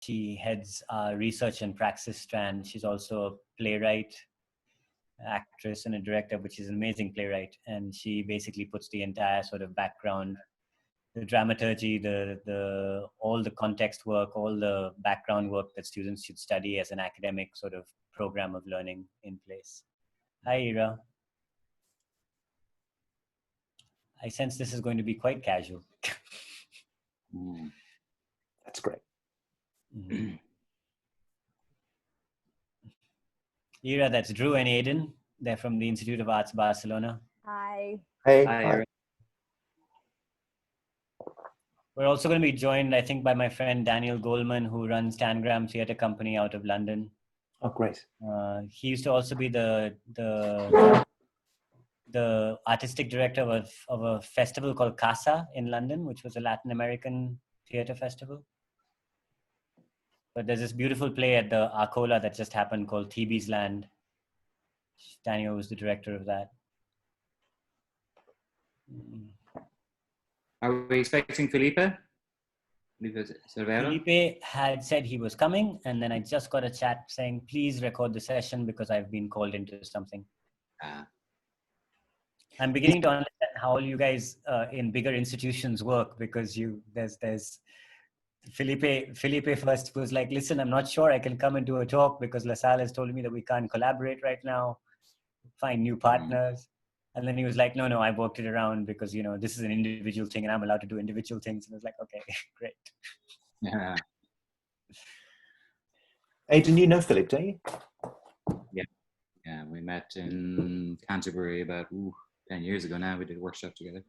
She heads our research and praxis strand. She's also a playwright, actress, and a director, but she's an amazing playwright. And she basically puts the entire sort of background, the dramaturgy, all the context work, all the background work that students should study as an academic sort of program of learning in place. Hi, Ira. I sense this is going to be quite casual. That's great. Mm-hmm. Ira, that's Drew and Aiden. They're from the Institute of Arts, Barcelona. Hi. Hey. Hi. We're also going to be joined, I think, by my friend Daniel Goldman, who runs Tangram Theatre Company out of London. Oh, great. He used to also be the artistic director of a festival called Casa in London, which was a Latin American theatre festival. But there's this beautiful play at the Arcola that just happened called Thebe's Land. Daniel was the director of that. Are we expecting Felipe? Felipe had said he was coming, and then I just got a chat saying, please record the session because I've been called into something. I'm beginning to understand how you guys in bigger institutions work, because there's Felipe first was like, listen, I'm not sure I can come and do a talk because LaSalle has told me that we can't collaborate right now, find new partners. And then he was like, no, I've worked it around because, this is an individual thing and I'm allowed to do individual things. And I was like, okay, great. Yeah. Aidan, you know Philip, don't you? Yeah, we met in Canterbury about 10 years ago now. We did a workshop together.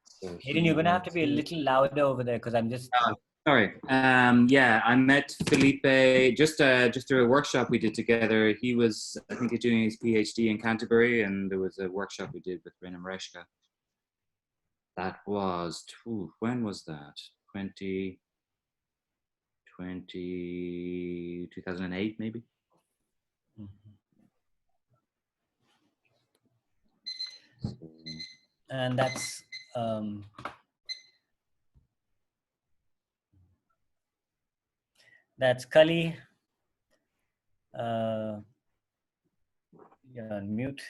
So Aiden, you're going to have to be a little louder over there because I'm just... Sorry. Yeah, I met Felipe just through a workshop we did together. He was, I think, doing his PhD in Canterbury, and there was a workshop we did with Reina Mareshka. That was, when was that? 2008, maybe? And that's... That's Kali. You're on mute.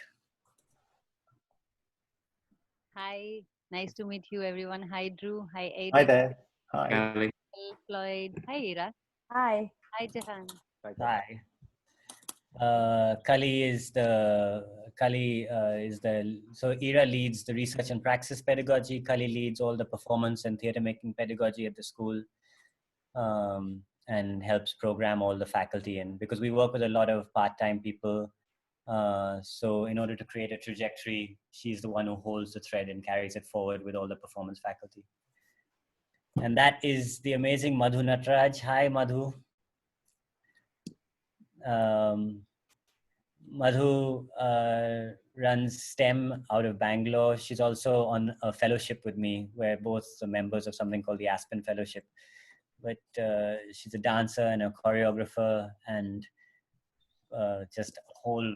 Hi. Nice to meet you, everyone. Hi, Drew. Hi, Aiden. Hi there. Hi. Kali. Hi, Floyd. Hi, Ira. Hi. Hi, Jahan. Hi. So Ira leads the research and praxis pedagogy. Kali leads all the performance and theatre making pedagogy at the school. And helps program all the faculty in, because we work with a lot of part-time people. So in order to create a trajectory, she's the one who holds the thread and carries it forward with all the performance faculty. And that is the amazing Madhu Nataraj. Hi, Madhu. Madhu runs STEM out of Bangalore. She's also on a fellowship with me. We're both members of something called the Aspen Fellowship. But she's a dancer and a choreographer, and just a whole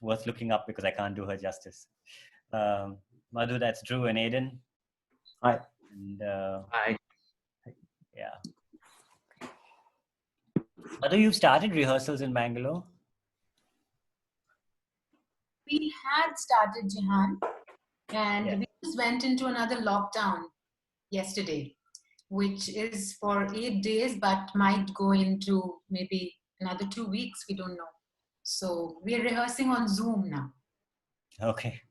worth looking up because I can't do her justice. Madhu, that's Drew and Aiden. Hi. And, Hi. Yeah. Madhu, you've started rehearsals in Bangalore? We had started, Jahan, and we just went into another lockdown yesterday, which is for 8 days, but might go into maybe another 2 weeks. We don't know. So we're rehearsing on Zoom now. Okay.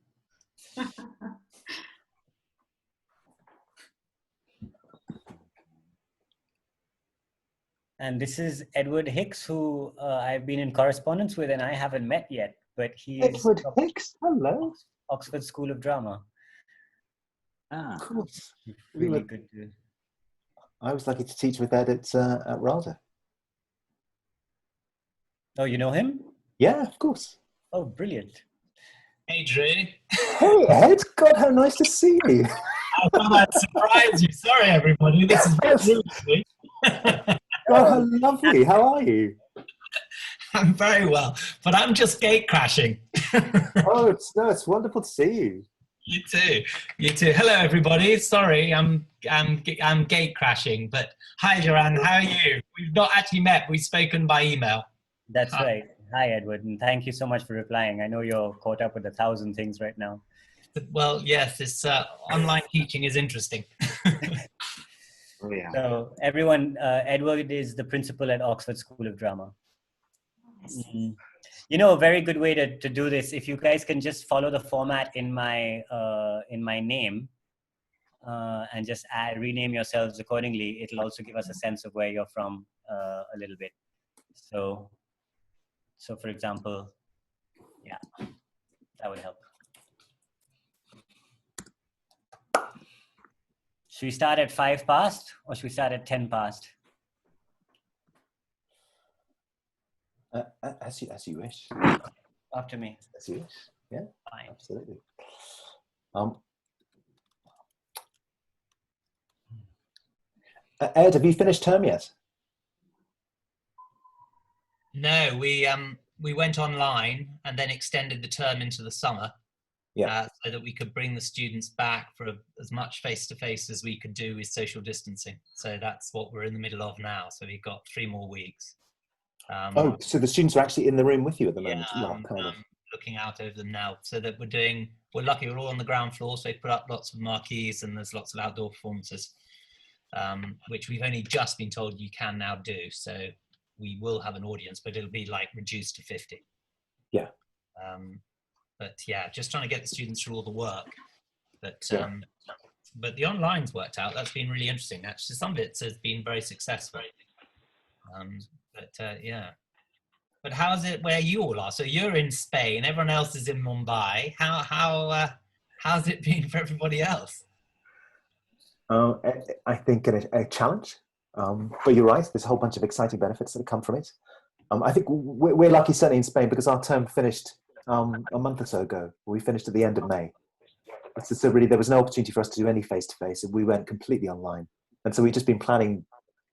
And this is Edward Hicks, who I've been in correspondence with and I haven't met yet, but he's Edward Hicks, hello. Oxford School of Drama. Of course. Really good. I was lucky to teach with Ed at RADA. Oh, you know him? Yeah, of course. Oh, brilliant. Hey, Drew. Hey, Ed. God, how nice to see you. I thought I'd surprise you. Sorry, everybody. This is very rude of me. God, how lovely. How are you? I'm very well, but I'm just gate crashing. Oh, it's wonderful to see you. You too. You too. Hello, everybody. Sorry, I'm gate crashing. But hi, Joanne. How are you? We've not actually met. We've spoken by email. That's right. Hi, Edward, and thank you so much for replying. I know you're caught up with 1,000 things right now. Well, yes, this online teaching is interesting. Oh, yeah. So everyone, Edward is the principal at Oxford School of Drama. Mm. You know, a very good way to do this, if you guys can just follow the format in my name and just rename yourselves accordingly, it'll also give us a sense of where you're from a little bit. So for example, yeah, that would help. Should we start at 5 past or should we start at 10 past? As you wish. After me. As you wish. Yeah. Fine. Absolutely. Ed, have you finished term yet? No, we went online and then extended the term into the summer. Yeah. So that we could bring the students back for as much face-to-face as we could do with social distancing. So that's what we're in the middle of now. So we've got 3 more weeks. Oh, so the students are actually in the room with you at the moment? Yeah, kind of. looking out over them now. So that we're lucky we're all on the ground floor. So we put up lots of marquees and there's lots of outdoor performances, which we've only just been told you can now do. So we will have an audience, but it'll be like reduced to 50. Yeah. But yeah, just trying to get the students through all the work. But Yeah. but the online's worked out. That's been really interesting. Actually, some of it has been very successful. Yeah. But how's it where you all are? So you're in Spain. Everyone else is in Mumbai. How's it been for everybody else? I think a challenge. But you're right. There's a whole bunch of exciting benefits that have come from it. I think we're lucky, certainly in Spain, because our term finished a month or so ago. We finished at the end of May. So really, there was no opportunity for us to do any face-to-face, and we went completely online. And so we've just been planning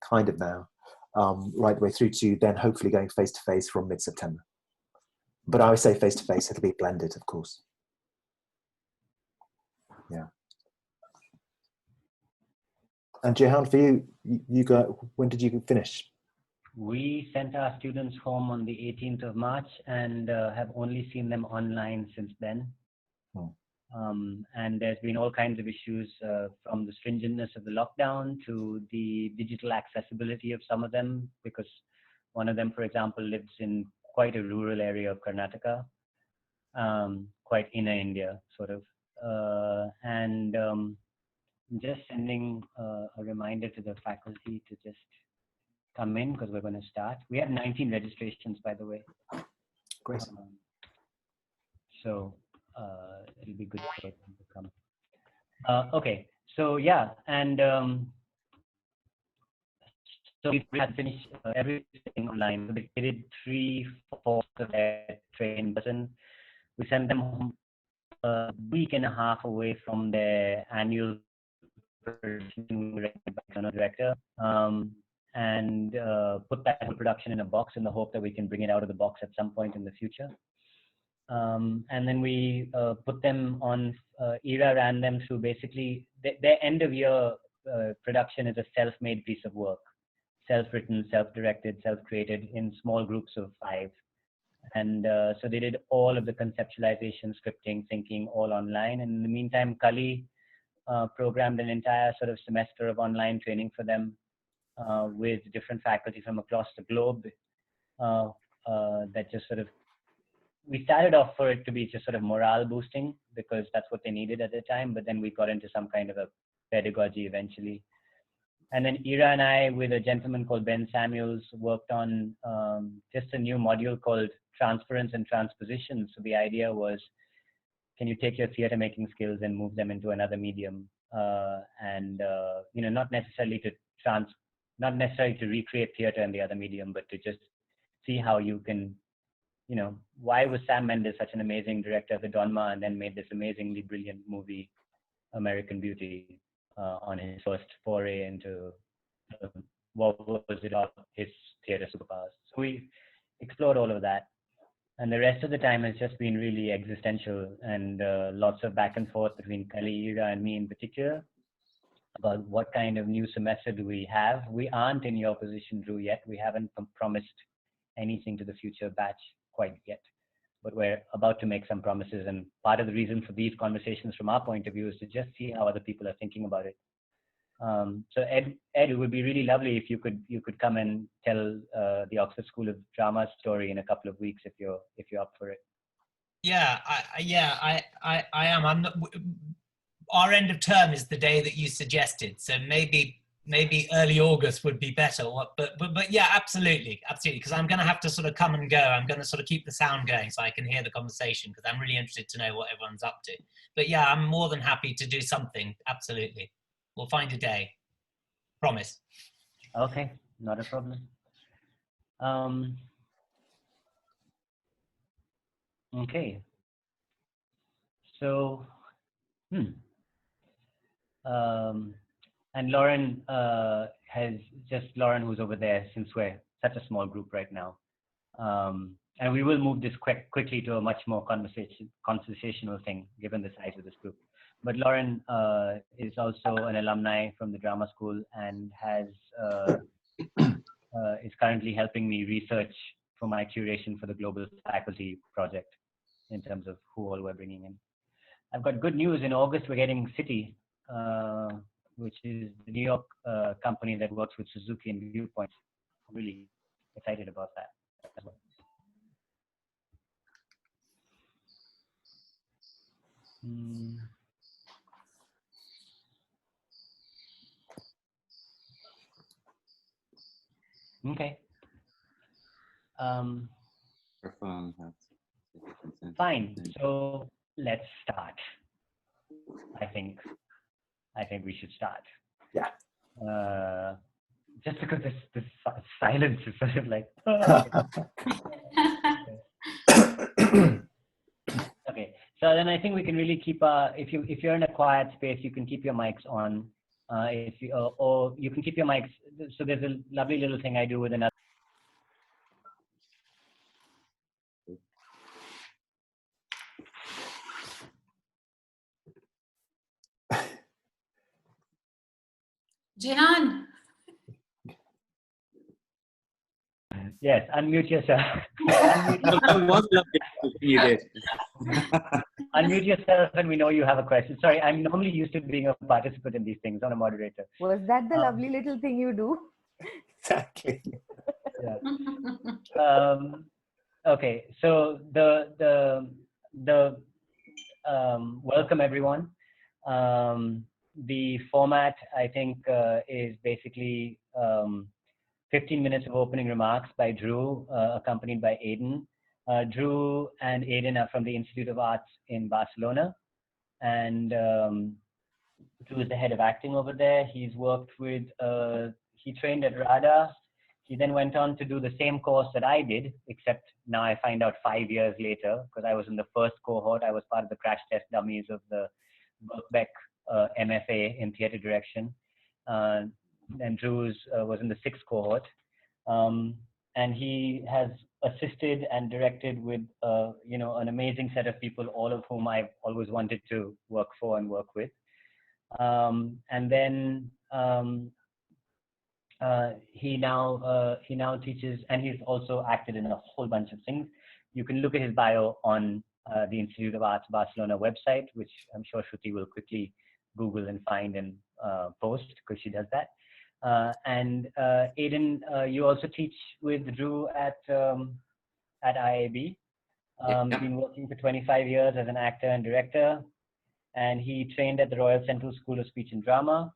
kind of now, right the way through to then hopefully going face-to-face from mid-September. But I would say face-to-face, it'll be blended, of course. Yeah. And Jehan, for you when did you finish? We sent our students home on the 18th of March and have only seen them online since then. And there's been all kinds of issues from the stringentness of the lockdown to the digital accessibility of some of them, because one of them, for example, lives in quite a rural area of Karnataka, quite inner India, sort of. And just sending a reminder to the faculty to just come in because we're going to start. We have 19 registrations, by the way. Great. So it'll be good for them to come. Okay, so yeah, and so we had finished everything online. So they did 3/4 of their training person. We sent them home a week and a half away from their annual production by the director. And put that production in a box in the hope that we can bring it out of the box at some point in the future. And then we put them on, ERA ran them through basically, their end of year production is a self-made piece of work, self-written, self-directed, self-created in small groups of 5. And so they did all of the conceptualization, scripting, thinking, all online. And in the meantime, Kali programmed an entire sort of semester of online training for them with different faculty from across the globe that just sort of, we started off for it to be just sort of morale boosting because that's what they needed at the time, but then we got into some kind of a pedagogy eventually. And then Ira and I, with a gentleman called Ben Samuels, worked on just a new module called Transference and Transposition. So the idea was, can you take your theater making skills and move them into another medium? You know, not necessarily to recreate theater in the other medium, but to just see how you can, you know, why was Sam Mendes such an amazing director of the Donma and then made this amazingly brilliant movie, American Beauty, on his first foray into what was it about his theater superpowers. So we explored all of that. And the rest of the time has just been really existential and lots of back and forth between Kali, Ira, and me in particular about what kind of new semester do we have. We aren't in your position, Drew, yet. We haven't promised anything to the future batch quite yet, but we're about to make some promises. And part of the reason for these conversations from our point of view is to just see how other people are thinking about it. So Ed, it would be really lovely if you could come and tell the Oxford School of Drama story in a couple of weeks if you're up for it. Yeah, I am. I'm not, our end of term is the day that you suggested, so maybe early August would be better. But yeah, absolutely, because I'm going to have to sort of come and go. I'm going to sort of keep the sound going so I can hear the conversation because I'm really interested to know what everyone's up to. But yeah, I'm more than happy to do something. Absolutely, we'll find a day. Promise. Okay, not a problem. Okay. So, and Lauren Lauren who's over there, since we're such a small group right now. And we will move this quickly to a much more conversational thing, given the size of this group. But Lauren is also an alumni from the drama school and is currently helping me research for my curation for the global faculty project in terms of who all we're bringing in. I've got good news. In August, we're getting Citi, which is the New York company that works with Suzuki and Viewpoint. I'm really excited about that as well. Okay. Fine. So let's start. I think we should start. Yeah. Just because this silence is sort of like. Okay. So then I think we can really keep if you're in a quiet space, you can keep your mics on. Or you can keep your mics. So there's a lovely little thing I do with another. Jehan. Yes, unmute yourself. You did. Unmute yourself and we know you have a question. Sorry, I'm normally used to being a participant in these things, not a moderator. Was that the lovely little thing you do? Exactly. Yeah. Okay, so the welcome everyone. The format, I think, is basically 15 minutes of opening remarks by Drew, accompanied by Aiden. Drew and Aiden are from the Institute of Arts in Barcelona, and Drew is the head of acting over there. He's worked with, he trained at RADA. He then went on to do the same course that I did, except now I find out 5 years later, because I was in the first cohort. I was part of the crash test dummies of the Birkbeck MFA in theater direction. And Drew was in the 6th cohort. And he has assisted and directed with, an amazing set of people, all of whom I've always wanted to work for and work with. And then he now teaches, and he's also acted in a whole bunch of things. You can look at his bio on the Institute of Arts Barcelona website, which I'm sure Shruti will quickly Google and find and post, because she does that. And Aiden, you also teach with Drew at IAB. Been working for 25 years as an actor and director, and he trained at the Royal Central School of Speech and Drama,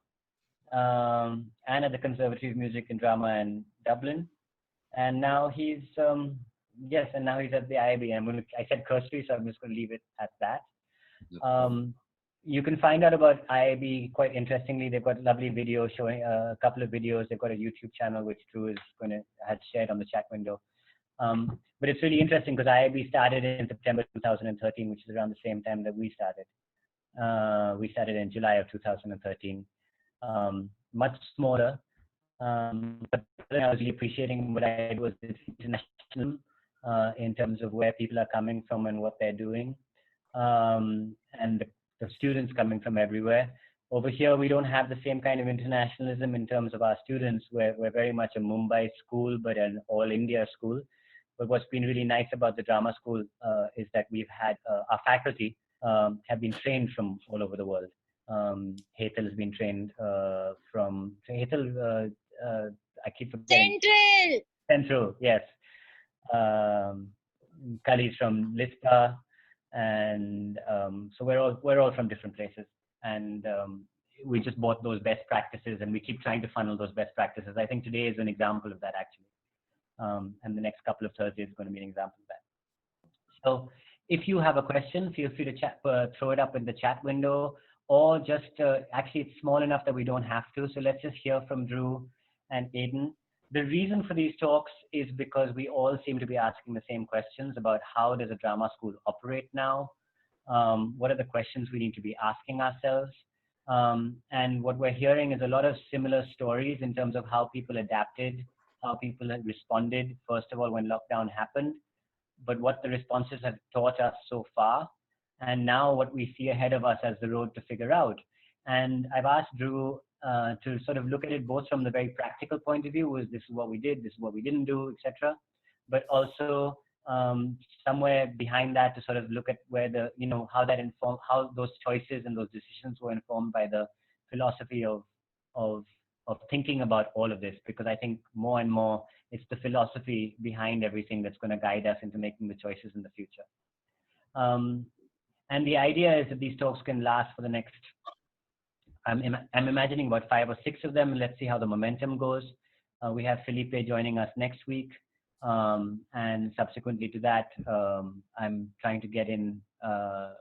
and at the Conservatory of Music and Drama in Dublin. And now he's and now he's at the IAB. I said cursory, so I'm just going to leave it at that. You can find out about IAB quite interestingly. They've got a lovely video showing a couple of videos. They've got a YouTube channel which Drew is had shared on the chat window. But it's really interesting because IAB started in September 2013, which is around the same time that we started. We started in July of 2013. Much smaller, but I was really appreciating what I did was this international in terms of where people are coming from and what they're doing, and the students coming from everywhere. Over here, we don't have the same kind of internationalism in terms of our students. We're very much a Mumbai school, but an all India school. But what's been really nice about the drama school is that we've had our faculty have been trained from all over the world. Hetal has been trained from Hetal. I keep forgetting. Central, yes. Kali's from Lispa, and so we're all from different places, and we just bought those best practices, and we keep trying to funnel those best practices. I think today is an example of that, actually, and the next couple of Thursdays is going to be an example of that. So if you have a question, feel free to throw it up in the chat window, or just actually it's small enough that we don't have to. So let's just hear from Drew and Aiden. The reason for these talks is because we all seem to be asking the same questions about how does a drama school operate now? What are the questions we need to be asking ourselves? And what we're hearing is a lot of similar stories in terms of how people adapted, how people had responded, first of all, when lockdown happened, but what the responses have taught us so far, and now what we see ahead of us as the road to figure out. And I've asked Drew to sort of look at it both from the very practical point of view, was this is what we did, this is what we didn't do, etc., but also somewhere behind that to sort of look at where the, how that informed, how those choices and those decisions were informed by the philosophy of thinking about all of this, because I think more and more it's the philosophy behind everything that's going to guide us into making the choices in the future. And the idea is that these talks can last for the next, I'm imagining about 5 or 6 of them, and let's see how the momentum goes. We have Felipe joining us next week, and subsequently to that, I'm trying to get in I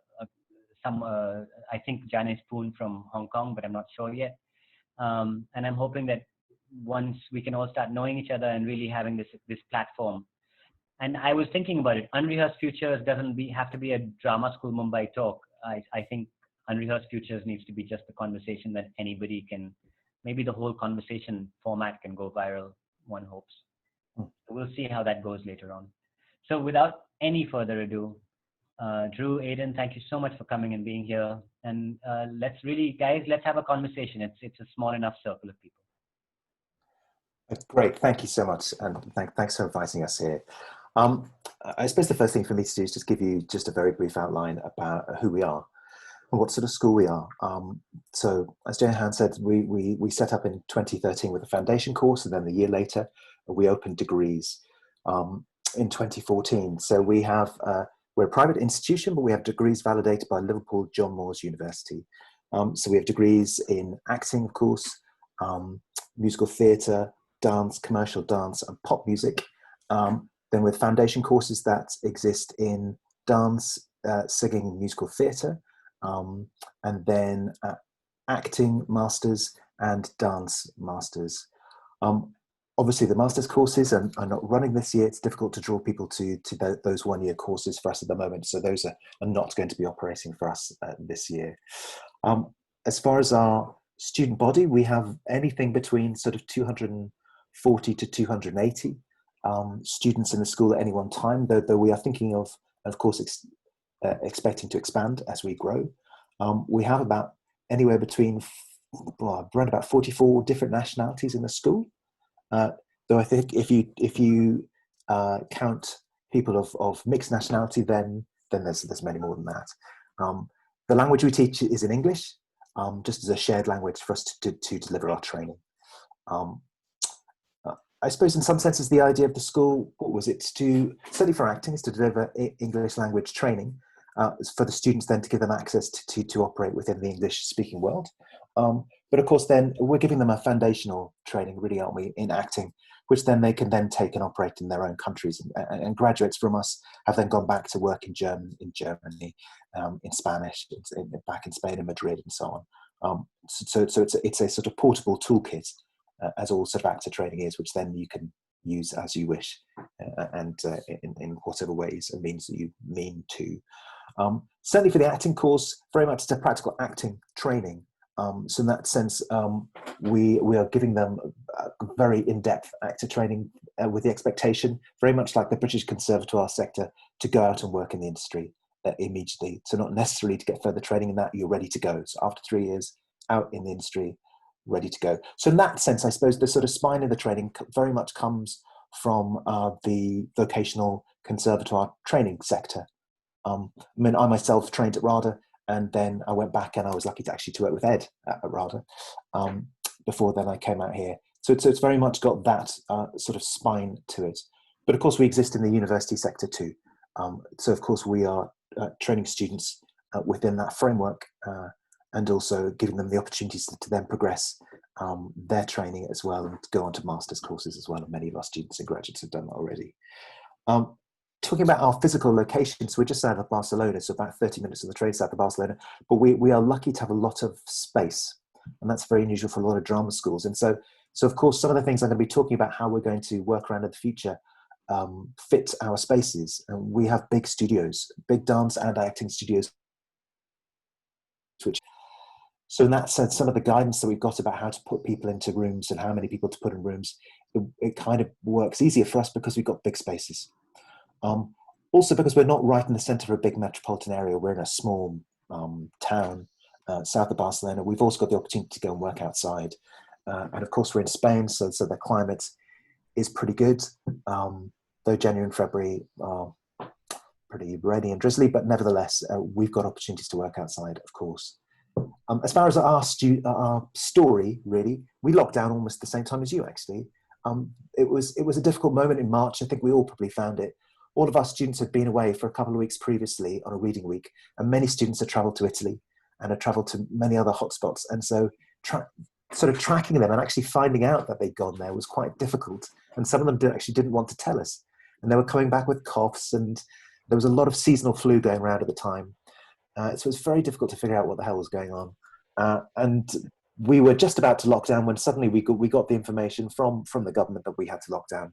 think Janice Poon from Hong Kong, but I'm not sure yet. And I'm hoping that once we can all start knowing each other and really having this platform. And I was thinking about it. Unrehearsed Futures doesn't have to be a drama school Mumbai talk. I think Unrehearsed Futures needs to be just a conversation that anybody can, maybe the whole conversation format can go viral, one hopes. So we'll see how that goes later on. So without any further ado, Drew, Aiden, thank you so much for coming and being here. And let's have a conversation. It's a small enough circle of people. Great, thank you so much, and thanks for inviting us here. I suppose the first thing for me to do is just give you just a very brief outline about who we are and what sort of school we are. So as Jehan said, we set up in 2013 with a foundation course, and then the year later we opened degrees in 2014. So we have we're a private institution, but we have degrees validated by Liverpool John Moores University. So we have degrees in acting, of course, musical theatre, dance, commercial dance, and pop music. Then with foundation courses that exist in dance, singing, and musical theatre, and then acting masters and dance masters. Obviously, the master's courses are not running this year. It's difficult to draw people to those one-year courses for us at the moment, so those are not going to be operating for us this year. As far as our student body, we have anything between sort of 240 to 280 students in the school at any one time, though we are thinking of course, expecting to expand as we grow. We have about anywhere between around about 44 different nationalities in the school. Though I think if you count people of mixed nationality, then there's many more than that. The language we teach is in English, just as a shared language for us to deliver our training. I suppose in some senses the idea of the school, what was it, certainly for acting, is to deliver English language training for the students, then to give them access to operate within the English speaking world. But of course then we're giving them a foundational training, really, aren't we, in acting, which then they can then take and operate in their own countries. And graduates from us have then gone back to work in Germany, in Spanish, back in Spain and Madrid and so on. So it's a sort of portable toolkit, as all sort of actor training is, which then you can use as you wish, and in whatever ways and means that you mean to. Certainly for the acting course, very much it's a practical acting training. So in that sense, we are giving them very in-depth actor training with the expectation, very much like the British Conservatoire sector, to go out and work in the industry immediately. So not necessarily to get further training in that, you're ready to go. So after 3 years, out in the industry, ready to go. So in that sense, I suppose the sort of spine of the training very much comes from the vocational conservatoire training sector. I mean, I myself trained at RADA, and then I went back and I was lucky to actually to work with Ed at RADA. Before then I came out here. So it's very much got that sort of spine to it. But of course we exist in the university sector too. So of course we are training students within that framework and also giving them the opportunities to then progress their training as well and to go on to master's courses as well. And many of our students and graduates have done that already. Talking about our physical locations, we're just south of Barcelona, so about 30 minutes on the train south of Barcelona, but we are lucky to have a lot of space, and that's very unusual for a lot of drama schools. And so of course, some of the things I'm going to be talking about how we're going to work around in the future fit our spaces. And we have big studios, big dance and acting studios, so in that sense, some of the guidance that we've got about how to put people into rooms and how many people to put in rooms, it kind of works easier for us because we've got big spaces. Also because we're not right in the center of a big metropolitan area, we're in a small town south of Barcelona. We've also got the opportunity to go and work outside. And of course we're in Spain, so the climate is pretty good, though January and February are pretty rainy and drizzly, but nevertheless, we've got opportunities to work outside, of course. As far as our story, really, we locked down almost the same time as you, actually. It was a difficult moment in March. I think we all probably found it. All of our students had been away for a couple of weeks previously on a reading week, and many students had travelled to Italy and had travelled to many other hotspots. And so sort of tracking them and actually finding out that they'd gone there was quite difficult. And some of them didn't want to tell us. And they were coming back with coughs, and there was a lot of seasonal flu going around at the time. So it was very difficult to figure out what the hell was going on. And we were just about to lock down when suddenly we got the information from the government that we had to lock down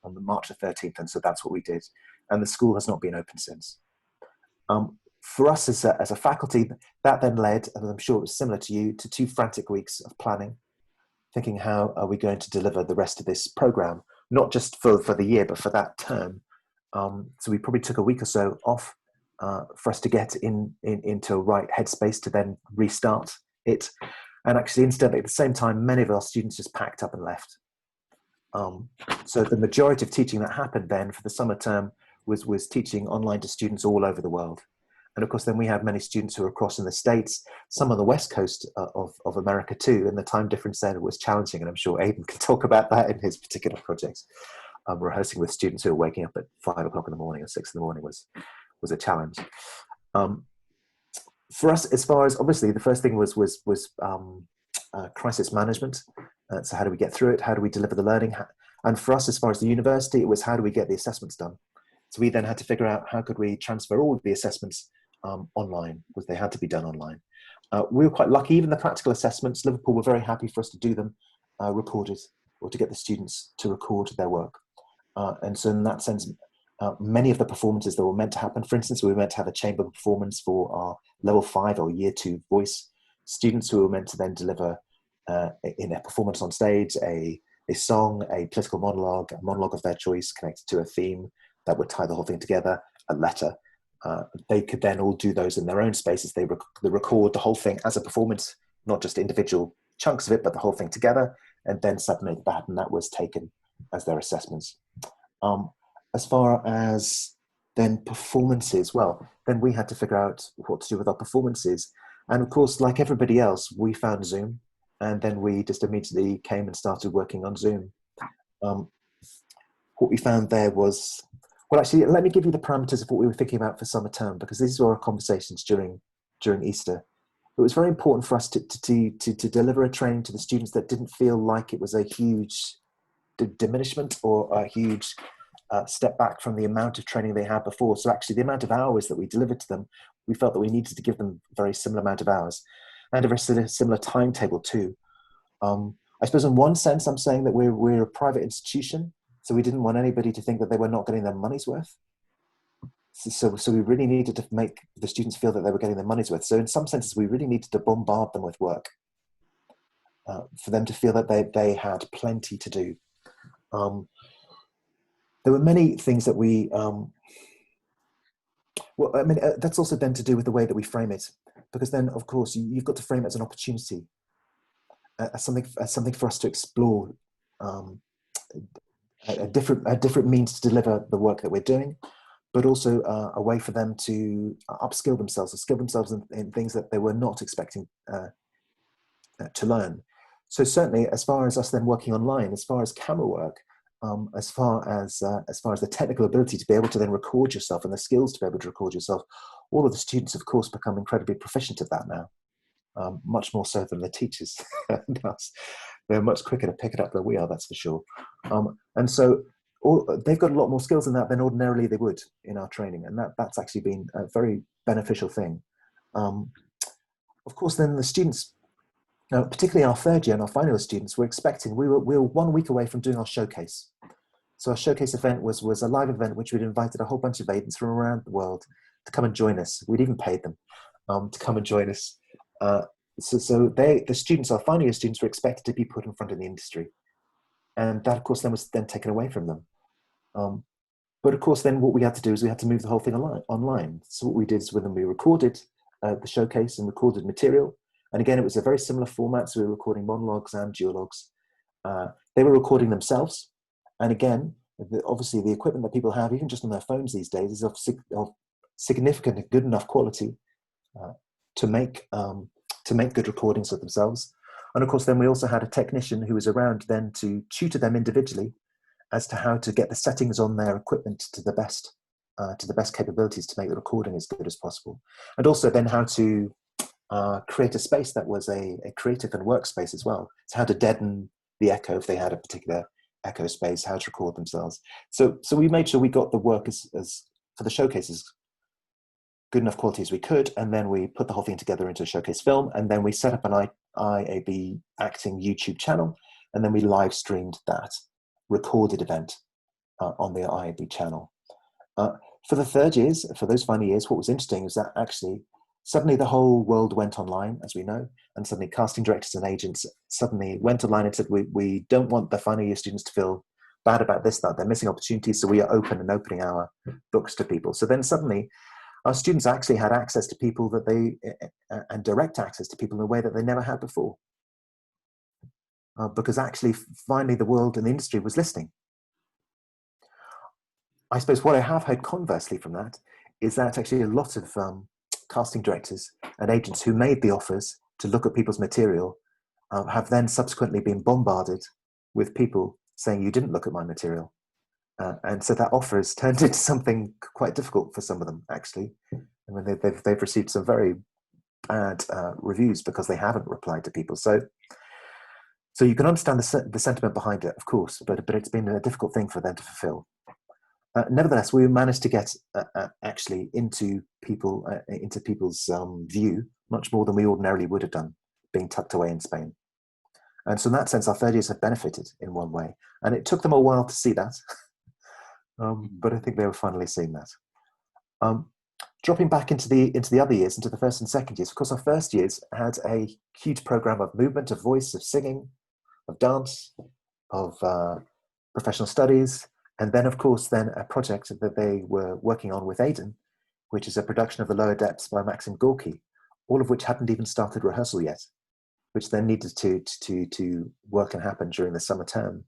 on March the 13th. And so that's what we did. And the school has not been open since. For us as a faculty, that then led, and I'm sure it was similar to you, to 2 frantic weeks of planning, thinking how are we going to deliver the rest of this program, not just for the year, but for that term. So we probably took a week or so off for us to get into a right headspace to then restart it. And actually, instead, at the same time, many of our students just packed up and left. So the majority of teaching that happened then for the summer term was teaching online to students all over the world. And of course, then we had many students who were across in the States, some on the West Coast of America too, and the time difference then was challenging. And I'm sure Aidan can talk about that in his particular projects. Rehearsing with students who were waking up at 5 o'clock in the morning or 6 in the morning was a challenge. For us, as far as, obviously, the first thing was crisis management. So how do we get through it? How do we deliver the learning? And for us, as far as the university, it was how do we get the assessments done? So we then had to figure out how could we transfer all of the assessments online, because they had to be done online. We were quite lucky, even the practical assessments, Liverpool were very happy for us to do them recorded, or to get the students to record their work. And so in that sense, many of the performances that were meant to happen, for instance, we were meant to have a chamber performance for our level 5 or year 2 voice students who were meant to then deliver in a performance on stage, a song, a political monologue, a monologue of their choice connected to a theme that would tie the whole thing together, a letter. They could then all do those in their own spaces. They record the whole thing as a performance, not just individual chunks of it, but the whole thing together, and then submit that, and that was taken as their assessments. As far as then performances, well, then we had to figure out what to do with our performances. And of course, like everybody else, we found Zoom, and then we just immediately came and started working on Zoom. What we found there was, well, actually, let me give you the parameters of what we were thinking about for summer term, because these were our conversations during Easter. It was very important for us to deliver a training to the students that didn't feel like it was a huge diminishment or a huge step back from the amount of training they had before. So actually the amount of hours that we delivered to them, we felt that we needed to give them a very similar amount of hours and a very similar timetable too. I suppose in one sense, I'm saying that we're a private institution, so we didn't want anybody to think that they were not getting their money's worth. So we really needed to make the students feel that they were getting their money's worth. So in some senses, we really needed to bombard them with work for them to feel that they had plenty to do. There were many things that we, that's also then to do with the way that we frame it, because then, of course, you've got to frame it as an opportunity, as something for us to explore, a different means to deliver the work that we're doing, but also a way for them to upskill themselves, or skill themselves in things that they were not expecting to learn. So certainly, as far as us then working online, as far as camera work, as far as the technical ability to be able to then record yourself and the skills to be able to record yourself, all of the students, of course, become incredibly proficient at that now, much more so than the teachers. They're much quicker to pick it up than we are, that's for sure. And so they've got a lot more skills in that than ordinarily they would in our training, and that's actually been a very beneficial thing. Of course, then the students, particularly our third year and our final year students, we were 1 week away from doing our showcase. So our showcase event was a live event which we'd invited a whole bunch of agents from around the world to come and join us. We'd even paid them to come and join us. So the students, our final year students, were expected to be put in front of the industry. And that, of course, then was taken away from them. But of course, then what we had to do is we had to move the whole thing online. So what we did is we recorded the showcase and recorded material. And again, it was a very similar format. So we were recording monologues and duologues. They were recording themselves. And again, obviously the equipment that people have, even just on their phones these days, is of significant and good enough quality to make good recordings of themselves. And of course, then we also had a technician who was around then to tutor them individually as to how to get the settings on their equipment to the best capabilities to make the recording as good as possible. And also then how to create a space that was a creative and workspace as well. So how to deaden the echo if they had a particular echo space, how to record themselves. So we made sure we got the work as for the showcases good enough quality as we could, and then we put the whole thing together into a showcase film, and then we set up an IAB acting YouTube channel, and then we live streamed that recorded event on the IAB channel. For the third years, for those final years, what was interesting is that actually suddenly the whole world went online, as we know, and suddenly casting directors and agents suddenly went online and said, we don't want the final year students to feel bad about this, that they're missing opportunities, so we are opening our books to people. So then suddenly our students actually had access to people and direct access to people in a way that they never had before. Because actually, finally, the world and the industry was listening. I suppose what I have heard conversely from that is that actually a lot of casting directors and agents who made the offers to look at people's material have then subsequently been bombarded with people saying, you didn't look at my material. And so that offer has turned into something quite difficult for some of them, actually. I mean, they've received some very bad reviews because they haven't replied to people. So you can understand the sentiment behind it, of course, but it's been a difficult thing for them to fulfill. Nevertheless, we managed to get actually into people's view much more than we ordinarily would have done, being tucked away in Spain. And so in that sense, our third years have benefited in one way. And it took them a while to see that, but I think they were finally seeing that. Dropping back into the other years, into the first and second years, of course, our first years had a huge program of movement, of voice, of singing, of dance, of professional studies, and then, of course, then a project that they were working on with Aidan, which is a production of The Lower Depths by Maxim Gorky, all of which hadn't even started rehearsal yet, which then needed to work and happen during the summer term.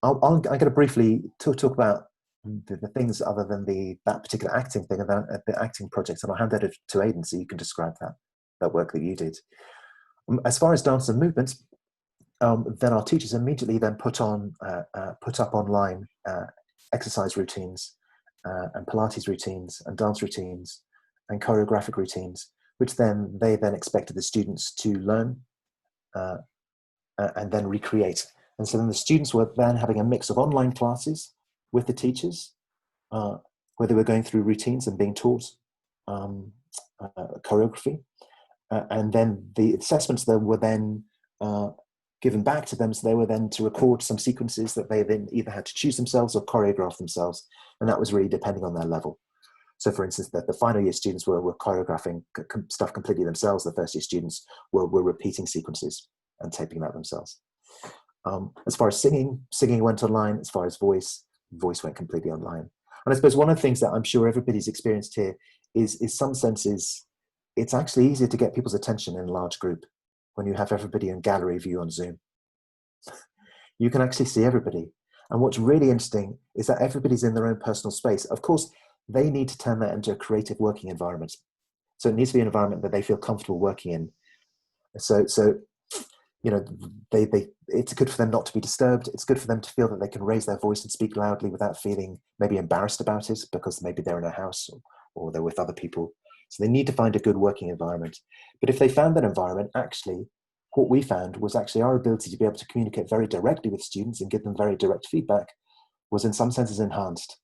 I'm going to briefly talk about the things other than that particular acting thing and the acting project, and I'll hand that to Aidan so you can describe that work that you did. As far as dance and movement, then our teachers immediately then put up online exercise routines and Pilates routines and dance routines and choreographic routines, which they then expected the students to learn and then recreate. And so then the students were then having a mix of online classes with the teachers, where they were going through routines and being taught choreography. And then the assessments that were then given back to them, so they were then to record some sequences that they then either had to choose themselves or choreograph themselves. And that was really depending on their level. So for instance, the final year students were choreographing stuff completely themselves. The first year students were repeating sequences. and taping that themselves. As far as singing went online. As far as voice went completely online. And I suppose one of the things that I'm sure everybody's experienced here is some senses, it's actually easier to get people's attention in a large group when you have everybody in gallery view on Zoom. You can actually see everybody. And what's really interesting is that everybody's in their own personal space. Of course, they need to turn that into a creative working environment. So it needs to be an environment that they feel comfortable working in. So you know, it's good for them not to be disturbed. It's good for them to feel that they can raise their voice and speak loudly without feeling maybe embarrassed about it, because maybe they're in a house or they're with other people. So they need to find a good working environment. But if they found that environment, actually, what we found was actually our ability to be able to communicate very directly with students and give them very direct feedback was in some senses enhanced.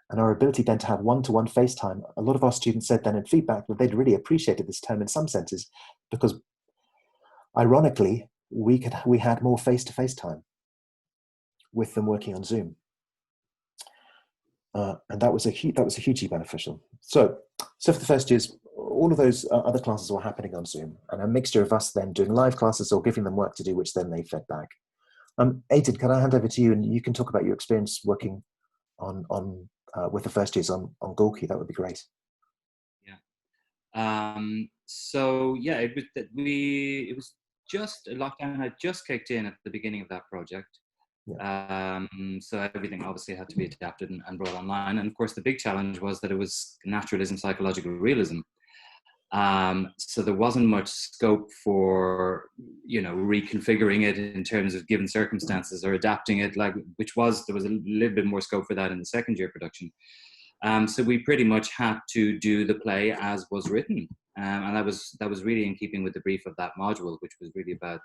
And our ability then to have one-to-one FaceTime, a lot of our students said then in feedback that they'd really appreciated this term in some senses, because ironically, we had more face-to-face time with them working on Zoom. And that was hugely beneficial. So for the first years, all of those other classes were happening on Zoom, and a mixture of us then doing live classes or giving them work to do, which then they fed back. Aidan, can I hand over to you, and you can talk about your experience working on with the first years on Gorky? That would be great. Yeah. So yeah, it was just lockdown had just kicked in at the beginning of that project. Yeah. So everything obviously had to be adapted and brought online. And of course, the big challenge was that it was naturalism, psychological realism. So there wasn't much scope for, reconfiguring it in terms of given circumstances or adapting it, there was a little bit more scope for that in the second year production. So we pretty much had to do the play as was written. And that was really in keeping with the brief of that module, which was really about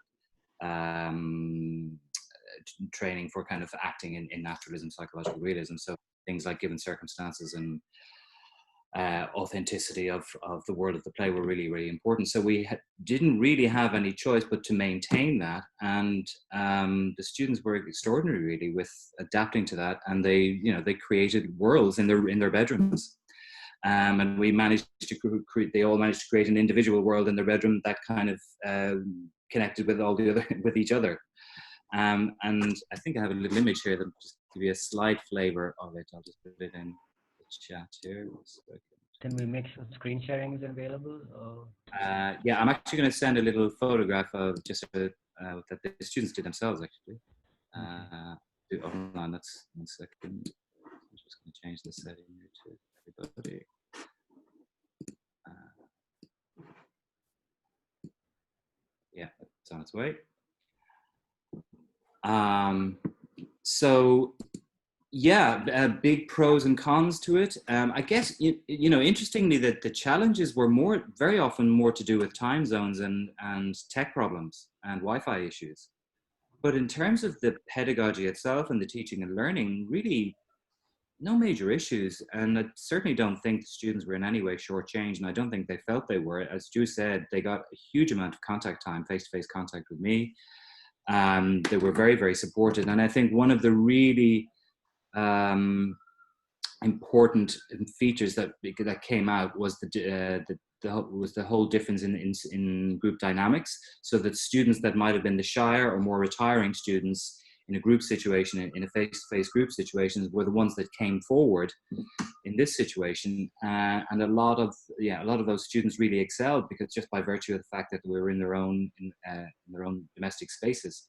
training for kind of acting in naturalism, psychological realism. So things like given circumstances and authenticity of the world of the play were really, really important. So we didn't really have any choice but to maintain that. And the students were extraordinary, really, with adapting to that. And they created worlds in their bedrooms. And we managed to they all managed to create an individual world in their bedroom that kind of connected with each other. And I think I have a little image here that will just give you a slight flavor of it. I'll just put it in the chat here. Can we make sure screen sharing is available? Yeah, I'm actually going to send a little photograph of just that the students did themselves, actually. Hold on, that's 1 second. I'm just going to change the setting here to everybody. Yeah, it's on its way. So yeah, big pros and cons to it. I guess, interestingly, that the challenges were very often more to do with time zones and tech problems and Wi-Fi issues. But in terms of the pedagogy itself and the teaching and learning, really no major issues. And I certainly don't think the students were in any way shortchanged, and I don't think they felt they were. As Drew said, they got a huge amount of contact time, face-to-face contact with me. They were very, very supported. And I think one of the really important features that came out was the whole difference in group dynamics. So that students that might have been the shyer or more retiring students in a group situation, in a face-to-face group situation, were the ones that came forward in this situation. And a lot of those students really excelled, because just by virtue of the fact that we were in their own domestic spaces,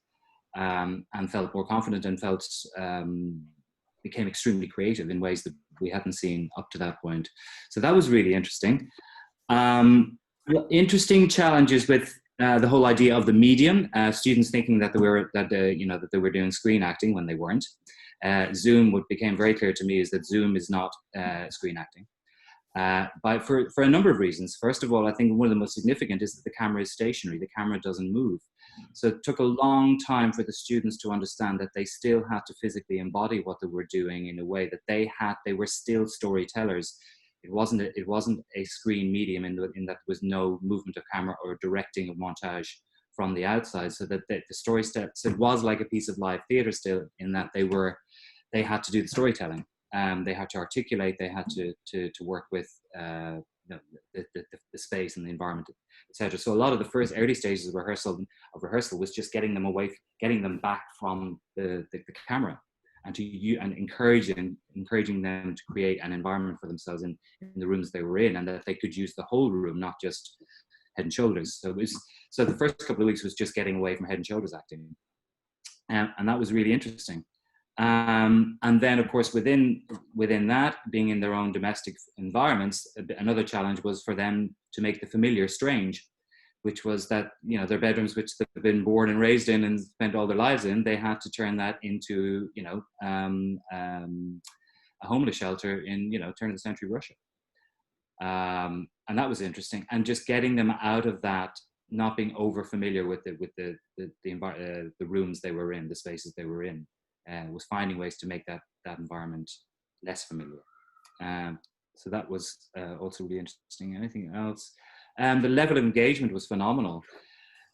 and felt more confident and became extremely creative in ways that we hadn't seen up to that point. So that was really interesting. Interesting challenges with the whole idea of the medium. Students thinking that they were doing screen acting when they weren't. Zoom, what became very clear to me is that Zoom is not screen acting. For a number of reasons. First of all, I think one of the most significant is that the camera is stationary. The camera doesn't move. So it took a long time for the students to understand that they still had to physically embody what they were doing in a way that they were still storytellers. It wasn't a screen medium in that there was no movement of camera or directing of montage from the outside. So that the story steps, it was like a piece of live theater still, in that they had to do the storytelling. They had to articulate. They had to work with the space and the environment etc. So a lot of the first early stages of rehearsal was just getting them back from the camera, and encouraging them to create an environment for themselves in the rooms they were in, and that they could use the whole room, not just Head and Shoulders. So the first couple of weeks was just getting away from Head and Shoulders acting, and that was really interesting. And then, of course, within that, being in their own domestic environments, another challenge was for them to make the familiar strange, which was that, you know, their bedrooms, which they've been born and raised in and spent all their lives in, they had to turn that into, you know, a homeless shelter in, you know, turn of the century Russia. And that was interesting. And just getting them out of that, not being over familiar with the rooms they were in, the spaces they were in, was finding ways to make that environment less familiar. So that was also really interesting. Anything else? The level of engagement was phenomenal.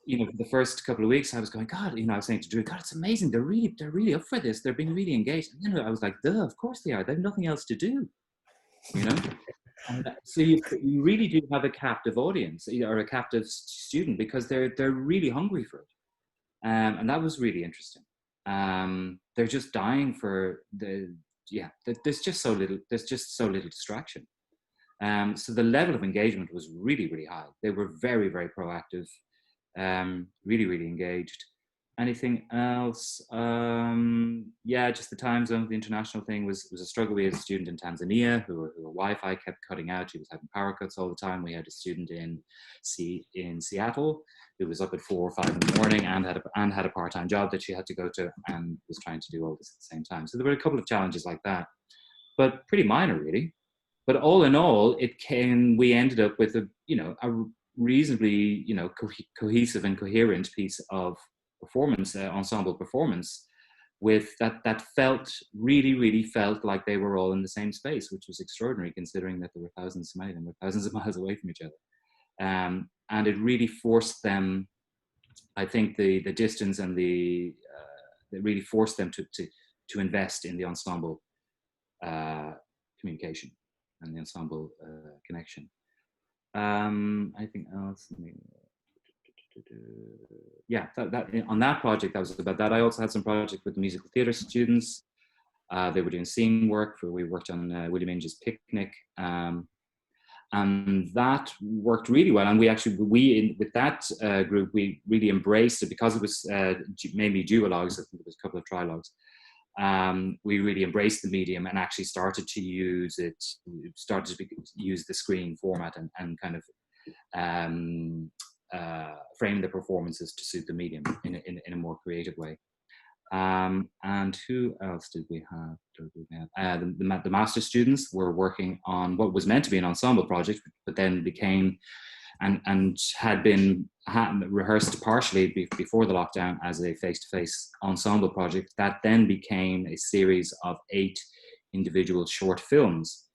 You know, for the first couple of weeks, I was going, God, you know, I was saying to Drew, God, it's amazing. They're really up for this. They're being really engaged. And then I was like, duh, of course they are. They have nothing else to do, you know? And so you really do have a captive audience or a captive student, because they're really hungry for it. And that was really interesting. They're just dying for there's just so little distraction. So the level of engagement was really, really high. They were very, very proactive, really, really engaged. Anything else? Just the time zone, the international thing was a struggle. We had a student in Tanzania who her Wi-Fi kept cutting out. She was having power cuts all the time. We had a student in Seattle who was up at 4 or 5 in the morning and had a part-time job that she had to go to, and was trying to do all this at the same time. So there were a couple of challenges like that, but pretty minor, really. But all in all, we ended up with a reasonably, you know, cohesive and coherent piece of performance, ensemble performance, with that really felt like they were all in the same space, which was extraordinary considering that there were many of them were thousands of miles away from each other. And it really forced them, I think the distance and it really forced them to invest in the ensemble communication and the ensemble connection. Anything else? Yeah, that on that project, that was about that. I also had some project with the musical theatre students. They were doing scene work. We worked on William Inge's Picnic, and that worked really well. And with that group, we really embraced it because it was mainly duologues. I think there was a couple of trilogues. We really embraced the medium and actually started to use it. Started to use the screen format and kind of frame the performances to suit the medium in a more creative way. And who else did we have? The master students were working on what was meant to be an ensemble project, but then became and had been rehearsed partially before the lockdown as a face-to-face ensemble project that then became a series of 8 individual short films,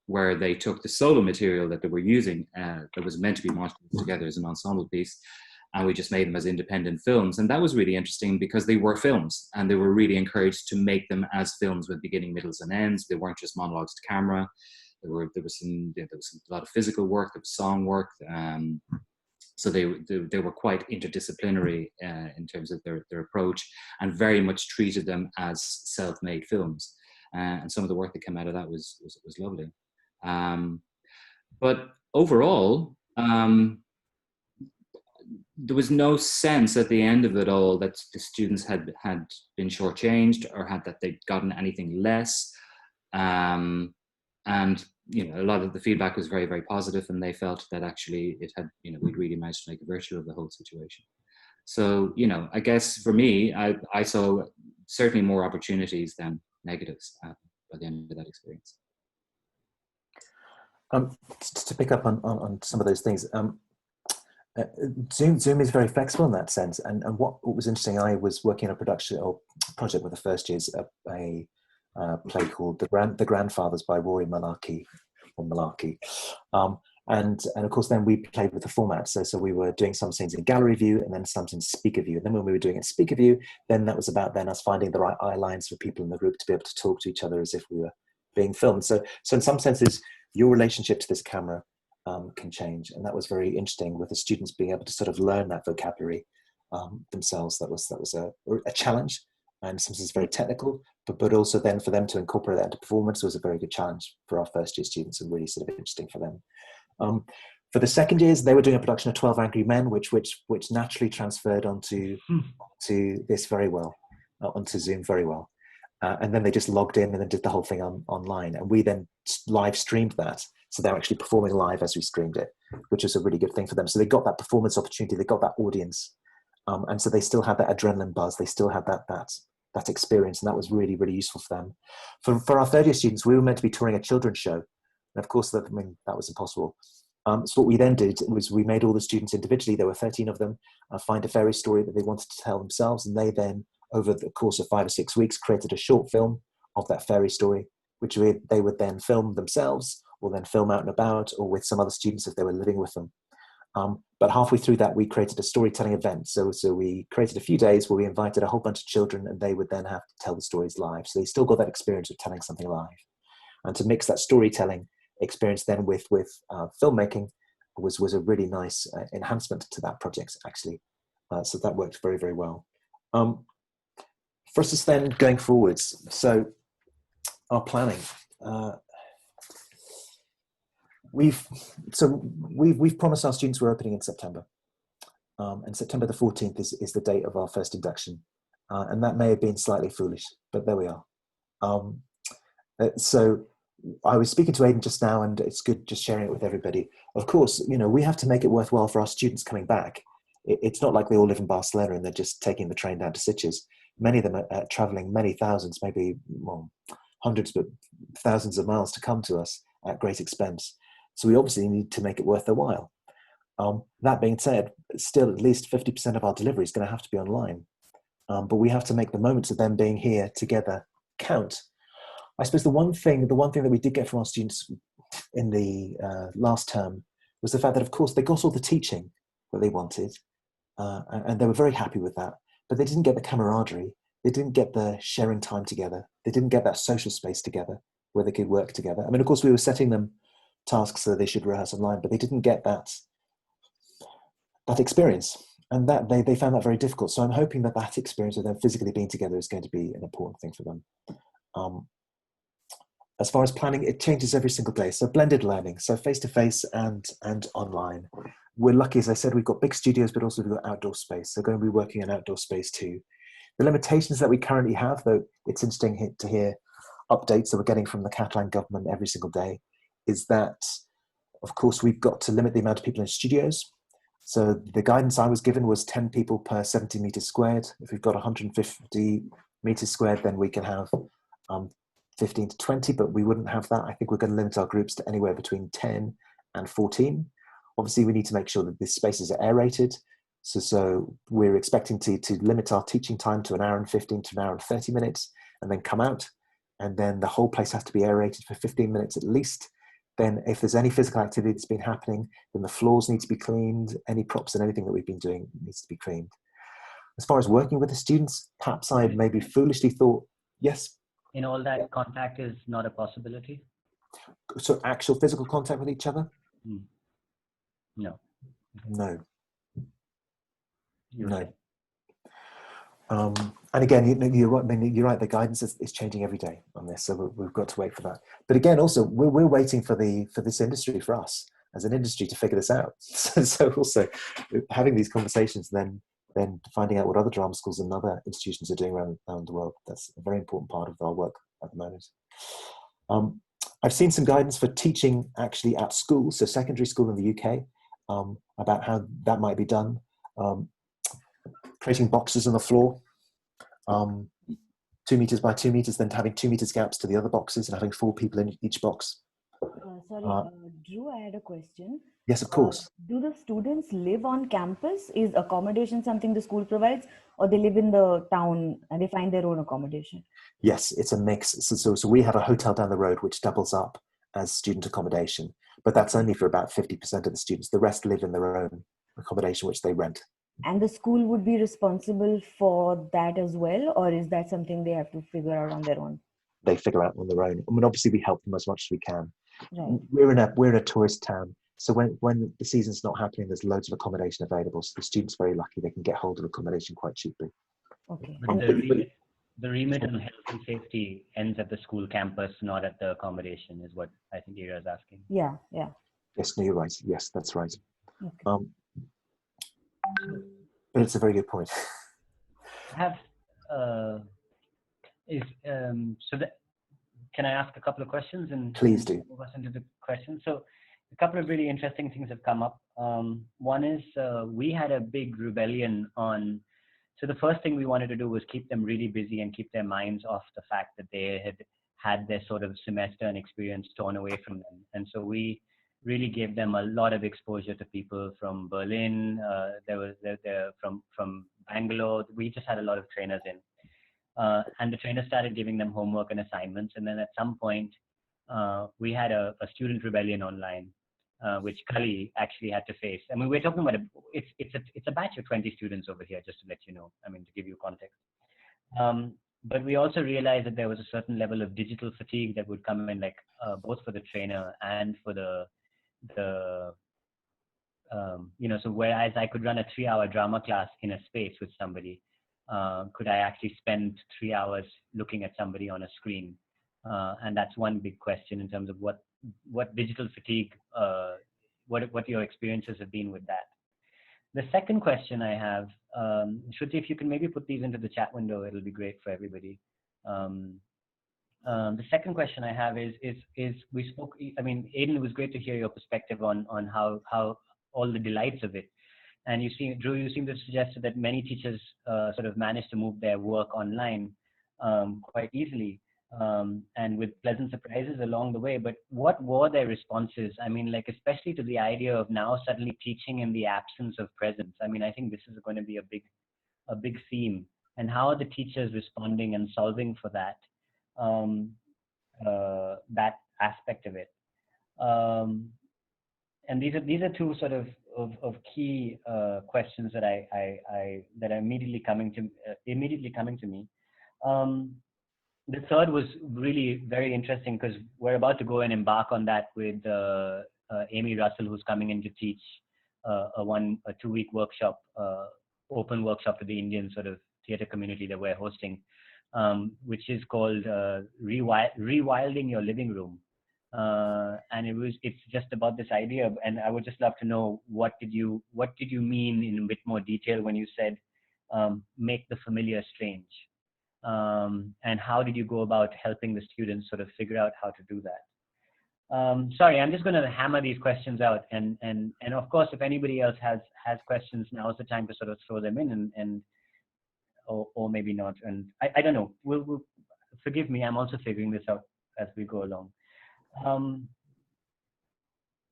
where they took the solo material that they were using that was meant to be marched together as an ensemble piece, and we just made them as independent films. And that was really interesting because they were films, and they were really encouraged to make them as films with beginning, middles, and ends. They weren't just monologues to camera. There was a lot of physical work, there was song work. So they were quite interdisciplinary in terms of their approach, and very much treated them as self-made films. And some of the work that came out of that was lovely. But overall, there was no sense at the end of it all that the students had been shortchanged or that they'd gotten anything less. And you know, a lot of the feedback was very, very positive, and they felt that actually it had, you know, we'd really managed to make a virtue of the whole situation. So, you know, I guess for me, I saw certainly more opportunities than negatives by the end of that experience. To pick up on some of those things, Zoom is very flexible in that sense. And what was interesting, I was working on a production or project with the first years, a play called The Grandfathers by Rory Malarkey, and of course then we played with the format. So we were doing some scenes in gallery view and then some in speaker view. And then when we were doing it in speaker view, then that was about then us finding the right eye lines for people in the group to be able to talk to each other as if we were being filmed. So in some senses, your relationship to this camera can change. And that was very interesting with the students being able to sort of learn that vocabulary themselves. That was a challenge, and sometimes very technical, but also then for them to incorporate that into performance was a very good challenge for our first year students, and really sort of interesting for them. For the second years, they were doing a production of 12 Angry Men, which naturally transferred onto this very well, onto Zoom very well. And then they just logged in and then did the whole thing online. And we then live streamed that. So they're actually performing live as we streamed it, which was a really good thing for them. So they got that performance opportunity, they got that audience. And so they still had that adrenaline buzz. They still had that experience. And that was really, really useful for them. For our third year students, we were meant to be touring a children's show. And of course, that was impossible. So what we then did was we made all the students individually, there were 13 of them, find a fairy story that they wanted to tell themselves. And they then, over the course of 5 or 6 weeks, created a short film of that fairy story, which they would then film themselves, or then film out and about, or with some other students if they were living with them. But halfway through that, we created a storytelling event. So we created a few days where we invited a whole bunch of children, and they would then have to tell the stories live. So they still got that experience of telling something live. And to mix that storytelling experience then with filmmaking was a really nice enhancement to that project, actually. So that worked very, very well. For us then going forwards, so our planning. We've promised our students we're opening in September. And September the 14th is the date of our first induction. And that may have been slightly foolish, but there we are. So I was speaking to Aidan just now, and it's good just sharing it with everybody. Of course, we have to make it worthwhile for our students coming back. It's not like they all live in Barcelona and they're just taking the train down to Sitges. Many of them are traveling many thousands, maybe hundreds, but thousands of miles to come to us at great expense. So we obviously need to make it worth their while. That being said, still at least 50% of our delivery is going to have to be online. But we have to make the moments of them being here together count. I suppose the one thing that we did get from our students in the last term was the fact that, of course, they got all the teaching that they wanted, and they were very happy with that, but they didn't get the camaraderie. They didn't get the sharing time together. They didn't get that social space together where they could work together. I mean, of course, we were setting them tasks so they should rehearse online, but they didn't get that experience, and that they found that very difficult. So I'm hoping that experience of them physically being together is going to be an important thing for them. As far as planning, it changes every single day. So blended learning, so face-to-face and online. We're lucky, as I said, we've got big studios, but also we've got outdoor space. So going to be working in outdoor space too. The limitations that we currently have, though, it's interesting to hear updates that we're getting from the Catalan government every single day, is that, of course, we've got to limit the amount of people in studios. So the guidance I was given was 10 people per 70 meters squared. If we've got 150 meters squared, then we can have 15 to 20, but we wouldn't have that. I think we're going to limit our groups to anywhere between 10 and 14. Obviously, we need to make sure that these spaces are aerated. So we're expecting to limit our teaching time to 1 hour and 15 to 1 hour and 30 minutes, and then come out. And then the whole place has to be aerated for 15 minutes at least. Then if there's any physical activity that's been happening, then the floors need to be cleaned. Any props and anything that we've been doing needs to be cleaned. As far as working with the students, perhaps I maybe foolishly thought, yes. In all that, contact is not a possibility? So actual physical contact with each other? No. No. You're No. right. And again, you're right. I mean, you're right. The guidance is changing every day on this, so we've got to wait for that. But again, also we're waiting for this industry, for us as an industry, to figure this out. So also having these conversations, then finding out what other drama schools and other institutions are doing around the world. That's a very important part of our work at the moment. I've seen some guidance for teaching actually at school, so secondary school in the UK, about how that might be done. Creating boxes on the floor, 2 meters by 2 meters, then having 2 meters gaps to the other boxes and having 4 people in each box. Drew, I had a question. Yes, of course. Do the students live on campus? Is accommodation something the school provides, or they live in the town and they find their own accommodation? Yes, it's a mix. So we have a hotel down the road which doubles up as student accommodation, but that's only for about 50% of the students. The rest live in their own accommodation, which they rent. And the school would be responsible for that as well, or is that something they have to figure out on their own? They figure out on their own. I mean, obviously we help them as much as we can. Right. We're in a tourist town. So when the season's not happening, there's loads of accommodation available. So the student's very lucky; they can get hold of accommodation quite cheaply. Okay. But the remit on health and safety ends at the school campus, not at the accommodation, is what I think Ira is asking. Yeah, yeah. Yes, no, you're right. Yes, that's right. Okay. But it's a very good point. Have so that, can I ask a couple of questions and Please do. move us into the questions? So a couple of really interesting things have come up. One is we had a big rebellion on. So the first thing we wanted to do was keep them really busy and keep their minds off the fact that they had their sort of semester and experience torn away from them. And so we really gave them a lot of exposure to people from Berlin. There from Bangalore. We just had a lot of trainers in. And the trainer started giving them homework and assignments. And then at some point, we had a student rebellion online, which Kali actually had to face. I mean, we're talking about it's a batch of 20 students over here, just to let you know. I mean, to give you context. But we also realized that there was a certain level of digital fatigue that would come in, like both for the trainer and for the so whereas I could run a 3-hour drama class in a space with somebody, could I actually spend 3 hours looking at somebody on a screen? And that's one big question in terms of what digital fatigue, what your experiences have been with that. The second question I have, Shruti, if you can maybe put these into the chat window, it'll be great for everybody. The second question I have is we spoke, I mean, Aidan, it was great to hear your perspective on how all the delights of it. And Drew, you seem to have suggested that many teachers sort of managed to move their work online quite easily and with pleasant surprises along the way. But what were their responses? I mean, like, especially to the idea of now suddenly teaching in the absence of presence. I mean, I think this is going to be a big theme. And how are the teachers responding and solving for that? That aspect of it. And these are two sort of key questions that that are immediately coming to me. The third was really very interesting because we're about to go and embark on that with Amy Russell, who's coming in to teach a 2-week workshop, open workshop to the Indian sort of theatre community that we're hosting, which is called Rewilding Your Living Room. And it's just about this idea, and I would just love to know what did you mean in a bit more detail when you said make the familiar strange, and how did you go about helping the students sort of figure out how to do that? Sorry, I'm just going to hammer these questions out, and of course, if anybody else has questions, now's the time to sort of throw them in, or maybe not. And I don't know. We'll forgive me. I'm also figuring this out as we go along.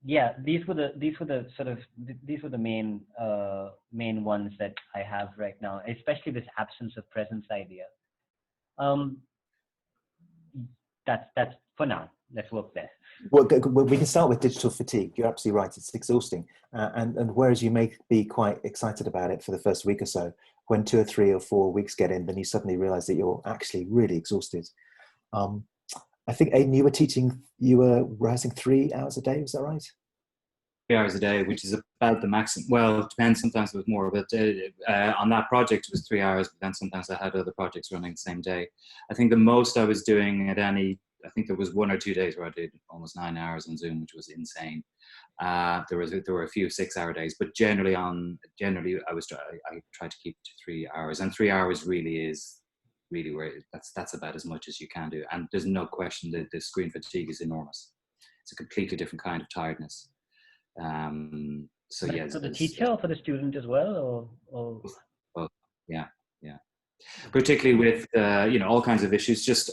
Yeah, these were the main ones that I have right now, especially this absence of presence idea. That's for now. Let's work there. Well, we can start with digital fatigue. You're absolutely right. It's exhausting. And whereas you may be quite excited about it for the first week or so, when 2 or 3 or 4 weeks get in, then you suddenly realize that you're actually really exhausted. I think, Aidan, you were rehearsing 3 hours a day. Was that right? 3 hours a day, which is about the maximum. Well, it depends. Sometimes it was more, but on that project it was 3 hours. But then sometimes I had other projects running the same day. I think the most I was doing at any, I think there was 1 or 2 days where I did almost 9 hours on Zoom, which was insane. There were a few 6-hour days, but generally I tried to keep to 3 hours, and 3 hours really is where that's about as much as you can do. And there's no question that the screen fatigue is enormous. It's a completely different kind of tiredness. So yeah. For the teacher or for the student as well, or? Well, yeah. Particularly with all kinds of issues. Just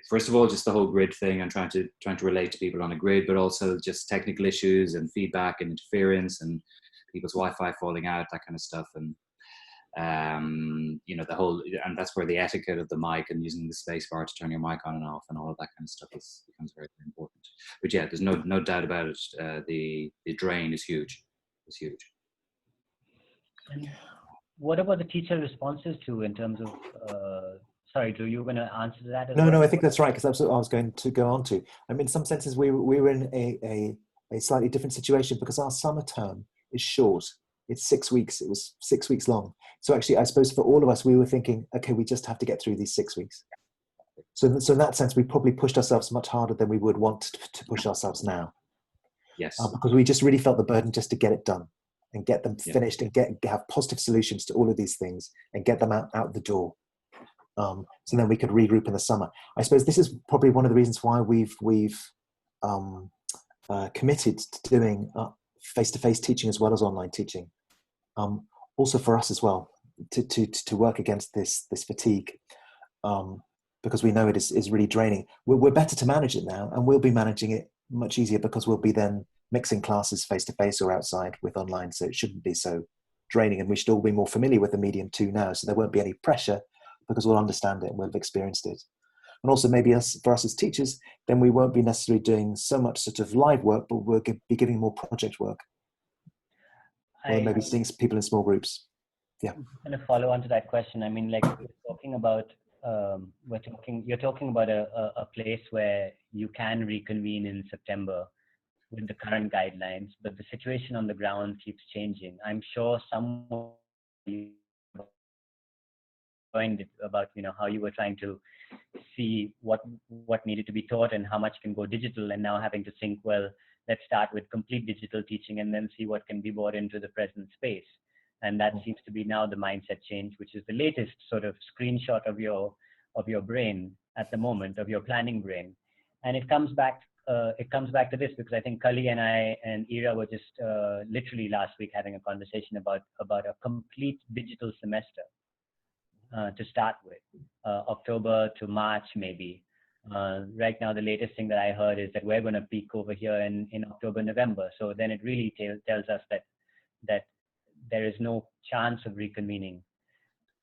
first of all, just the whole grid thing and trying to relate to people on a grid, but also just technical issues and feedback and interference and people's Wi-Fi falling out, that kind of stuff. And the whole, and that's where the etiquette of the mic and using the space bar to turn your mic on and off and all of that kind of stuff becomes very, very important. But yeah, there's no doubt about it. The drain is huge. It's huge. And what about the teacher responses to, in terms of? Sorry, Drew, you were going to answer that as well? No, I think that's right, because that's what I was going to go on to. I mean, in some senses, we were in a slightly different situation because our summer term is short. It's 6 weeks. It was 6 weeks long. So actually, I suppose for all of us, we were thinking, okay, we just have to get through these 6 weeks. So in that sense, we probably pushed ourselves much harder than we would want to push ourselves now. Yes. Because we just really felt the burden just to get it done and get them finished and have positive solutions to all of these things and get them out the door. So then we could regroup in the summer. I suppose this is probably one of the reasons why we've committed to doing face-to-face teaching as well as online teaching. Also for us as well to work against this fatigue, because we know it is really draining. We're better to manage it now, and we'll be managing it much easier because we'll be then mixing classes face-to-face or outside with online, so it shouldn't be so draining, and we should all be more familiar with the medium too now, so there won't be any pressure because we'll understand it and we'll have experienced it. And also maybe for us as teachers, then we won't be necessarily doing so much sort of live work, but we'll be giving more project work. Or maybe seeing people in small groups. Yeah. Kind of follow on to that question. I mean, like we're talking about, you're talking about a place where you can reconvene in September with the current guidelines, but the situation on the ground keeps changing. I'm sure someone joined it about, how you were trying to see what needed to be taught and how much can go digital, and now having to think, well, let's start with complete digital teaching and then see what can be brought into the present space. And that seems to be now the mindset change, which is the latest sort of screenshot of your brain at the moment, of your planning brain. And it comes back to this, because I think Kali and I and Ira were just literally last week having a conversation about a complete digital semester to start with, October to March maybe. Right now, the latest thing that I heard is that we're going to peak over here in October, November. So then it really tells us that there is no chance of reconvening.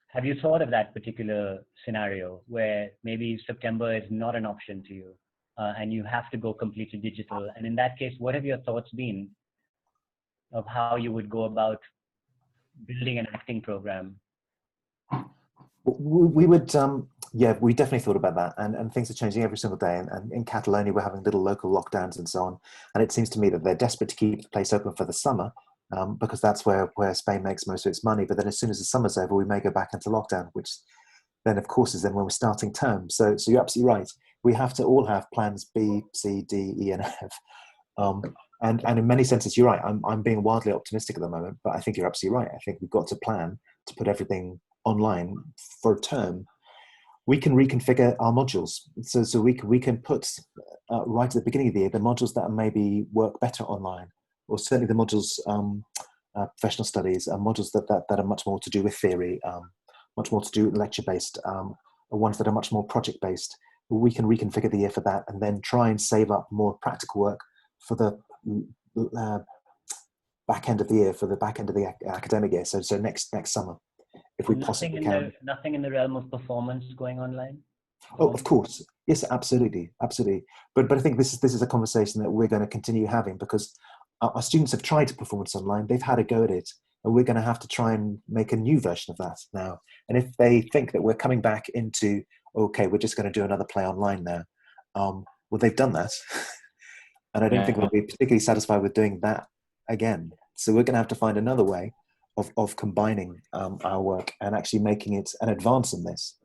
Have you thought of that particular scenario where maybe September is not an option to you and you have to go completely digital? And in that case, what have your thoughts been of how you would go about building an acting program? We would, we definitely thought about that, and things are changing every single day. And in Catalonia, we're having little local lockdowns and so on. And it seems to me that they're desperate to keep the place open for the summer because that's where Spain makes most of its money. But then as soon as the summer's over, we may go back into lockdown, which then, of course, is then when we're starting term. So you're absolutely right. We have to all have plans B, C, D, E, and F. And in many senses, you're right. I'm being wildly optimistic at the moment, but I think you're absolutely right. I think we've got to plan to put everything online for a term. We can reconfigure our modules, so we can put right at the beginning of the year the modules that maybe work better online, or certainly the modules, professional studies, modules that are much more to do with theory, much more to do with lecture based, ones that are much more project based. We can reconfigure the year for that, and then try and save up more practical work for the back end of the year, for the back end of the academic year. So next summer, if we possibly can. Nothing in the realm of performance going online? Oh, of course. Yes, absolutely. But I think this is a conversation that we're going to continue having, because our students have tried to performance online. They've had a go at it, and we're going to have to try and make a new version of that now. And if they think that we're coming back into, okay, we're just going to do another play online now, well, they've done that. And I don't think we'll be particularly satisfied with doing that again. So we're going to have to find another way of combining our work and actually making it an advance in this.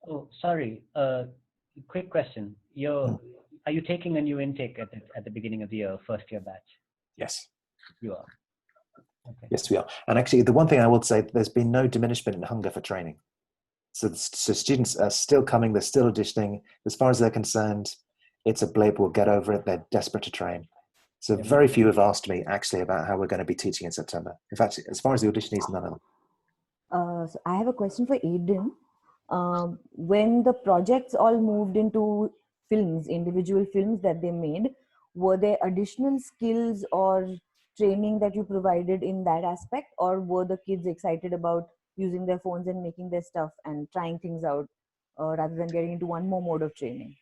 Oh, sorry. Quick question. Are you taking a new intake at the beginning of the year, first year batch? Yes. You are. Okay. Yes, we are. And actually, the one thing I would say, there's been no diminishment in hunger for training. So students are still coming, they're still auditioning. As far as they're concerned, it's a blip, we'll get over it. They're desperate to train. So very few have asked me actually about how we're going to be teaching in September. In fact, as far as the auditionees, none of them. So I have a question for Aiden. When the projects all moved into films, individual films that they made, were there additional skills or training that you provided in that aspect, or were the kids excited about using their phones and making their stuff and trying things out rather than getting into one more mode of training?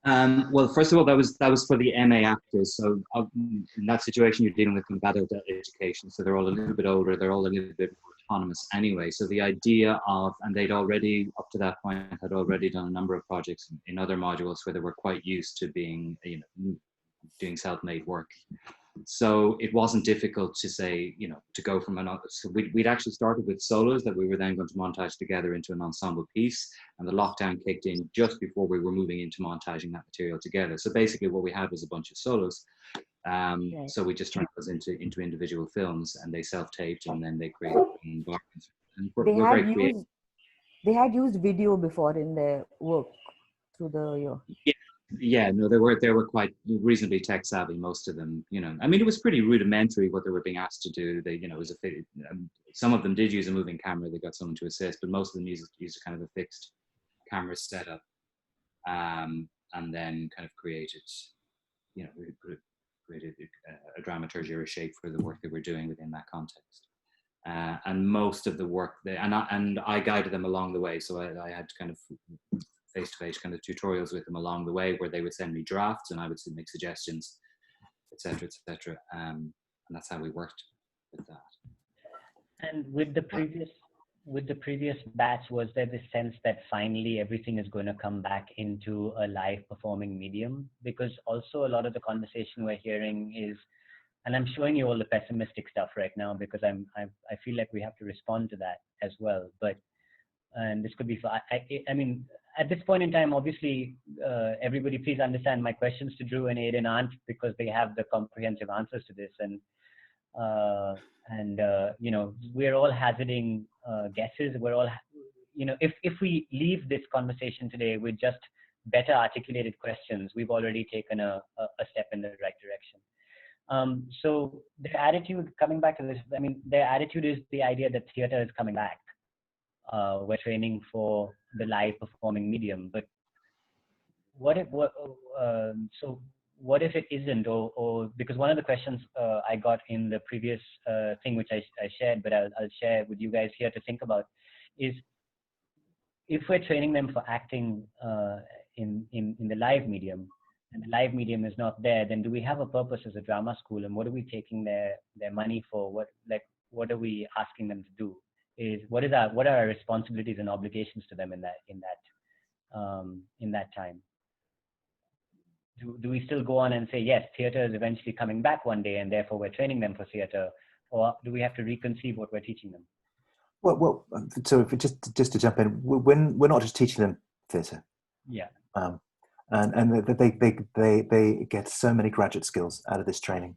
Well, first of all, that was for the MA actors. So in that situation, you're dealing with kind of adult education. So they're all a little bit older. They're all a little bit more autonomous anyway. So the idea of, and they'd already, up to that point, had already done a number of projects in other modules where they were quite used to being, doing self-made work. So it wasn't difficult to say, you know, to go from another. So we'd actually started with solos that we were then going to montage together into an ensemble piece. And the lockdown kicked in just before we were moving into montaging that material together. So basically what we had was a bunch of solos. So we just turned those into individual films, and they self-taped, and then they created environments. And we're very creative. They had used video before in their work through the year. Yeah, no, they were quite reasonably tech savvy, most of them. You know, I mean, it was pretty rudimentary what they were being asked to do. They, you know, it was some of them did use a moving camera. They got someone to assist, but most of them used kind of a fixed camera setup, and then kind of created, you know, created a dramaturgy or a shape for the work that we're doing within that context. And most of the work, and I guided them along the way. So I had kind of face-to-face kind of tutorials with them along the way, where they would send me drafts and I would make suggestions, etc., etc. And that's how we worked with that. And with the previous batch, was there this sense that finally everything is going to come back into a live performing medium? Because also a lot of the conversation we're hearing is, and I'm showing you all the pessimistic stuff right now because I feel like we have to respond to that as well. But and this could be, I mean, at this point in time, obviously, everybody please understand my questions to Drew and Aidan aren't because they have the comprehensive answers to this. And you know, we're all hazarding guesses. We're all, you know, if we leave this conversation today with just better articulated questions, we've already taken a step in the right direction. So their attitude, coming back to this, I mean, their attitude is the idea that theater is coming back. We're training for the live performing medium, but what if it isn't, or because one of the questions I got in the previous thing, which I shared, but I'll share with you guys here to think about, is if we're training them for acting in the live medium, and the live medium is not there, then do we have a purpose as a drama school, and what are we taking their money for? What are we asking them to do? What are our responsibilities and obligations to them in that time? Do we still go on and say, yes, theater is eventually coming back one day and therefore we're training them for theater, or do we have to reconceive what we're teaching them? Well, so if just to jump in, we're not just teaching them theatre. Yeah. And they get so many graduate skills out of this training.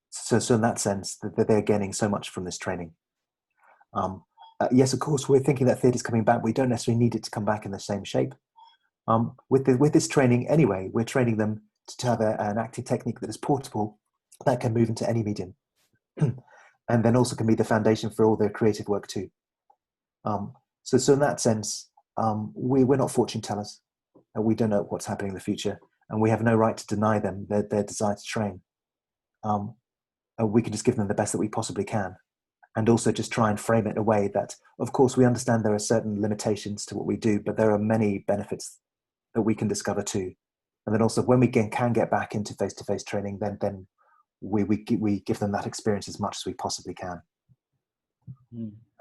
So in that sense, that they're gaining so much from this training. Yes, of course, we're thinking that theatre is coming back. We don't necessarily need it to come back in the same shape. With this training anyway, we're training them to have an acting technique that is portable, that can move into any medium, and then also can be the foundation for all their creative work too. So in that sense, we're not fortune tellers. We don't know what's happening in the future, and we have no right to deny them their desire to train. We can just give them the best that we possibly can. And also just try and frame it in a way that, of course, we understand there are certain limitations to what we do, but there are many benefits that we can discover too. And then also when we can get back into face-to-face training, then we give them that experience as much as we possibly can.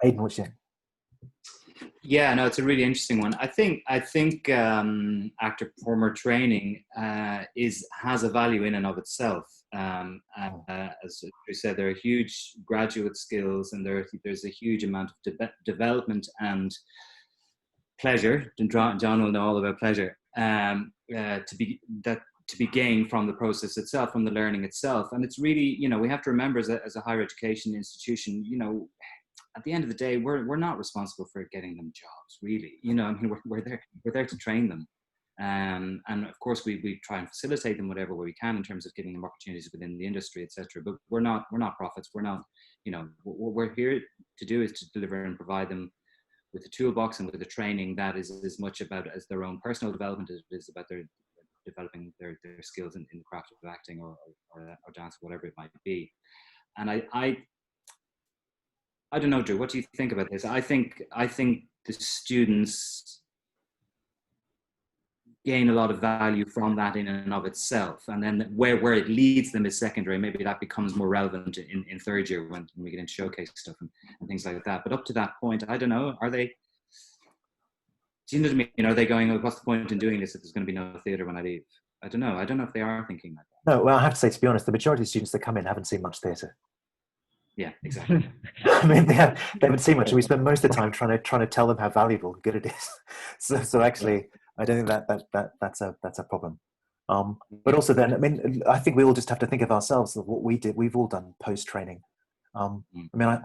Aidan, what's your... Yeah, no, it's a really interesting one. I think actor performer training has a value in and of itself. As you said, there are huge graduate skills, and there's a huge amount of development and pleasure. John will know all about pleasure. To be gained from the process itself, from the learning itself, and it's really, you know, we have to remember as a higher education institution, you know, at the end of the day, we're not responsible for getting them jobs, really. You know, I mean, we're there to train them, and of course we try and facilitate them whatever way we can in terms of giving them opportunities within the industry, etc. But we're not profits. We're not, you know, what we're here to do is to deliver and provide them with a toolbox and with the training that is as much about as their own personal development as it is about their developing their skills in the craft of acting or dance, whatever it might be. And I don't know, Drew, what do you think about this? I think the students gain a lot of value from that in and of itself. And then where it leads them is secondary. Maybe that becomes more relevant in third year when we get into showcase stuff and things like that. But up to that point, I don't know, do you know what I mean? Are they going, oh, what's the point in doing this if there's going to be no theatre when I leave? I don't know. I don't know if they are thinking like that. No, well, I have to say, to be honest, the majority of students that come in haven't seen much theatre. Yeah, exactly. I mean, they haven't seen much, and we spend most of the time trying to tell them how valuable and good it is. So actually, I don't think that's a problem. But also, then, I mean, I think we all just have to think of ourselves of what we did. We've all done post training. I mean,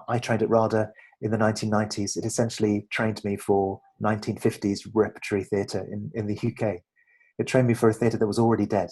I trained at RADA in the 1990s. It essentially trained me for 1950s repertory theatre in the UK. It trained me for a theatre that was already dead.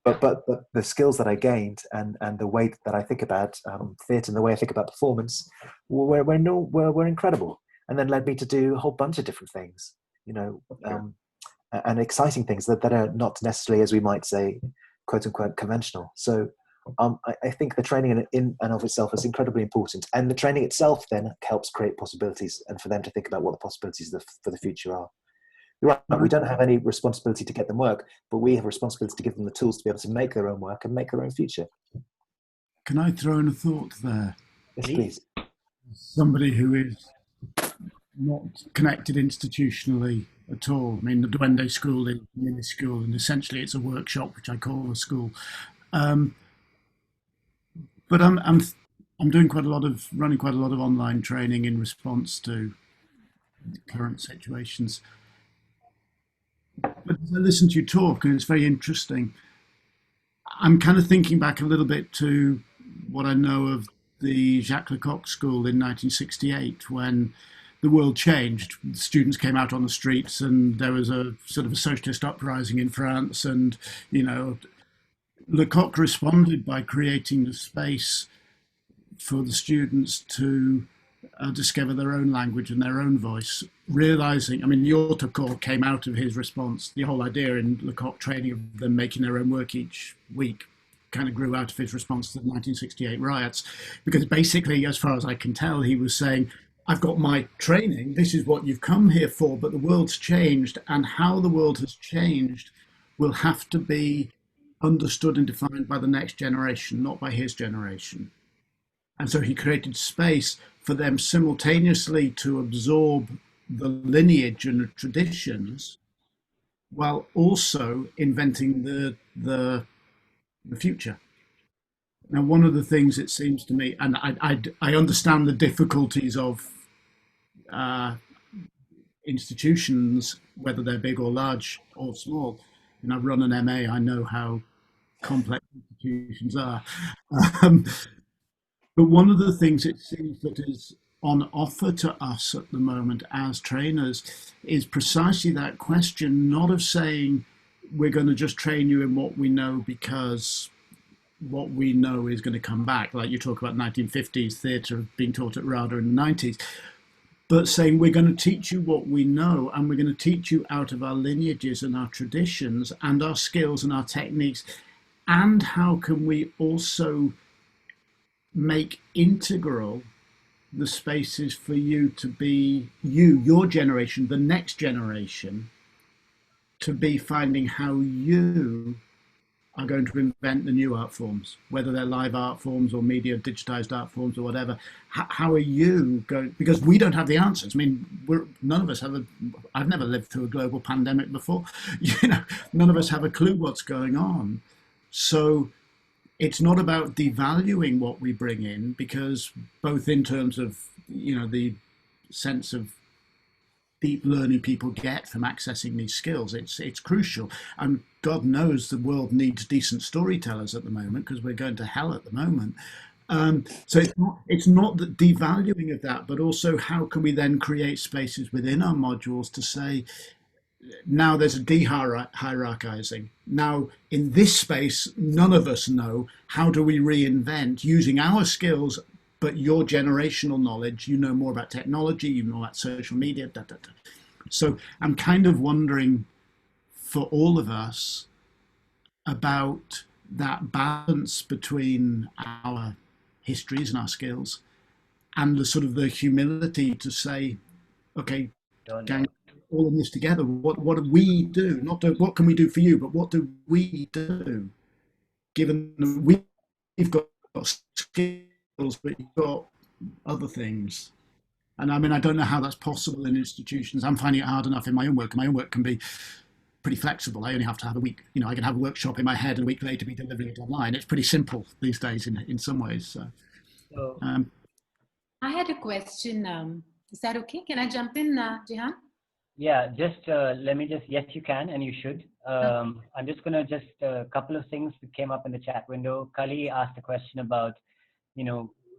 But the skills that I gained and the way that I think about theatre and the way I think about performance were incredible, and then led me to do a whole bunch of different things, and exciting things that are not necessarily, as we might say, quote unquote, conventional. So I think the training in and of itself is incredibly important, and the training itself then helps create possibilities and for them to think about what the possibilities for the future are. You're right, we don't have any responsibility to get them work, but we have a responsibility to give them the tools to be able to make their own work and make their own future. Can I throw in a thought there? Yes, please. Somebody who is not connected institutionally at all. I mean, the Duende School is a mini school, and essentially it's a workshop, which I call a school. But I'm running quite a lot of online training in response to current situations. But as I listen to you talk, and it's very interesting, I'm kind of thinking back a little bit to what I know of the Jacques Lecoq School in 1968, when the world changed. Students came out on the streets, and there was a sort of a socialist uprising in France, and Lecoq responded by creating the space for the students to discover their own language and their own voice, realizing, I mean, the auto core came out of his response. The whole idea in Lecoq training of them making their own work each week kind of grew out of his response to the 1968 riots, because basically, as far as I can tell, he was saying, I've got my training, this is what you've come here for, but the world's changed, and how the world has changed will have to be understood and defined by the next generation, not by his generation. And so he created space for them simultaneously to absorb the lineage and the traditions, while also inventing the future. Now, one of the things it seems to me, and I understand the difficulties of institutions, whether they're big or large or small. And I've run an MA, I know how complex institutions are. But one of the things it seems that is on offer to us at the moment as trainers is precisely that question, not of saying we're going to just train you in what we know because what we know is going to come back, like you talk about 1950s theatre being taught at RADA in the 90s, but saying we're going to teach you what we know, and we're going to teach you out of our lineages and our traditions and our skills and our techniques, and how can we also make integral the spaces for you to be your generation, the next generation, to be finding how you are going to invent the new art forms, whether they're live art forms or media digitized art forms or whatever. How are you going? Because we don't have the answers. I mean, none of us have I've never lived through a global pandemic before. None of us have a clue what's going on. So it's not about devaluing what we bring in, because both in terms of, the sense of deep learning people get from accessing these skills, it's crucial. And God knows the world needs decent storytellers at the moment, because we're going to hell at the moment. So it's not the devaluing of that, but also how can we then create spaces within our modules to say, now there's a de-hierarchizing. Now, in this space, none of us know, how do we reinvent using our skills, but your generational knowledge? You know more about technology, you know about social media, So I'm kind of wondering for all of us about that balance between our histories and our skills and the sort of the humility to say, okay, gang, all in this together. What do we do? Not what can we do for you, but what do we do? Given that we've got skills, but you've got other things. And I mean, I don't know how that's possible in institutions. I'm finding it hard enough in my own work. My own work can be pretty flexible. I only have to have a week, I can have a workshop in my head and a week later be delivering it online. It's pretty simple these days in some ways. So, I had a question. Is that okay? Can I jump in, Jihan? Yeah, just let me just, yes, you can, and you should. I'm just going to just a couple of things that came up in the chat window. Kali asked a question about,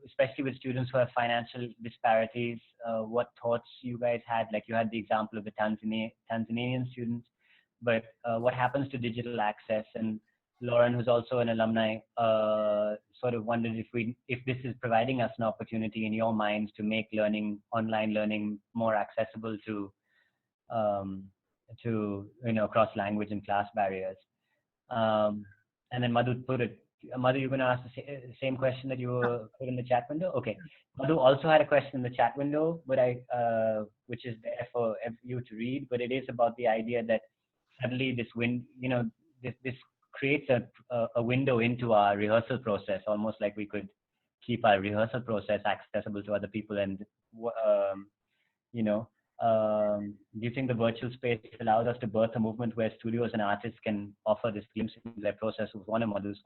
especially with students who have financial disparities, what thoughts you guys had. Like you had the example of the Tanzanian students, but what happens to digital access? And Lauren, who's also an alumni, sort of wondered if this is providing us an opportunity in your minds to make online learning more accessible to across language and class barriers. And then Madhu Madhu, you're going to ask the same question that you were put in the chat window? Okay. Madhu also had a question in the chat window, but which is there for you to read, but it is about the idea that suddenly this creates a window into our rehearsal process, almost like we could keep our rehearsal process accessible to other people. And, do you think the virtual space allows us to birth a movement where studios and artists can offer this glimpse into their process? Was one of Madhu's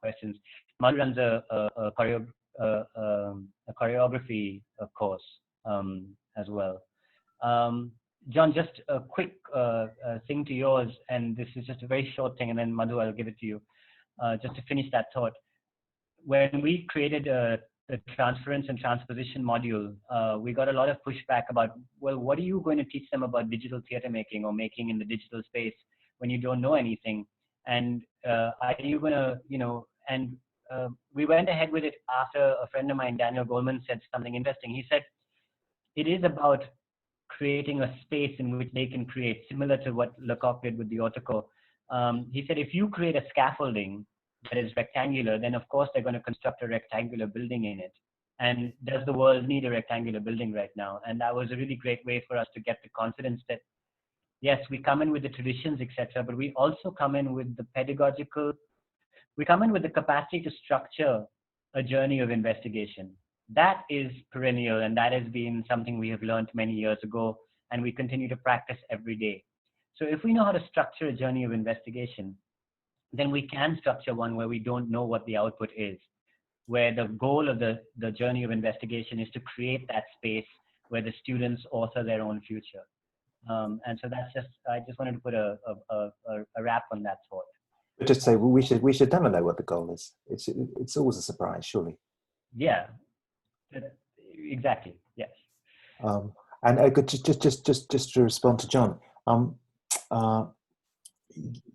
questions. Madhu runs a choreography course as well. John, just a quick thing to yours, and this is just a very short thing, and then Madhu, I'll give it to you, just to finish that thought. When we created the Transference and Transposition module, we got a lot of pushback about, well, what are you going to teach them about digital theater making or making in the digital space when you don't know anything? And are you going to, and we went ahead with it after a friend of mine, Daniel Goldman, said something interesting. He said, it is about creating a space in which they can create, similar to what Lecoq did with the Autoco. He said, if you create a scaffolding that is rectangular, then of course they're going to construct a rectangular building in it. And does the world need a rectangular building right now? And that was a really great way for us to get the confidence that, yes, we come in with the traditions, etc., but we also come in with the pedagogical, we come in with the capacity to structure a journey of investigation. That is perennial, and that has been something we have learned many years ago, and we continue to practice every day. So if we know how to structure a journey of investigation, then we can structure one where we don't know what the output is, where the goal of the journey of investigation is to create that space where the students author their own future. And so that's just, I just wanted to put a wrap on that thought. Just say, well, we should never know what the goal is. It's always a surprise, surely. Yeah, exactly. Yes. And just to respond to John,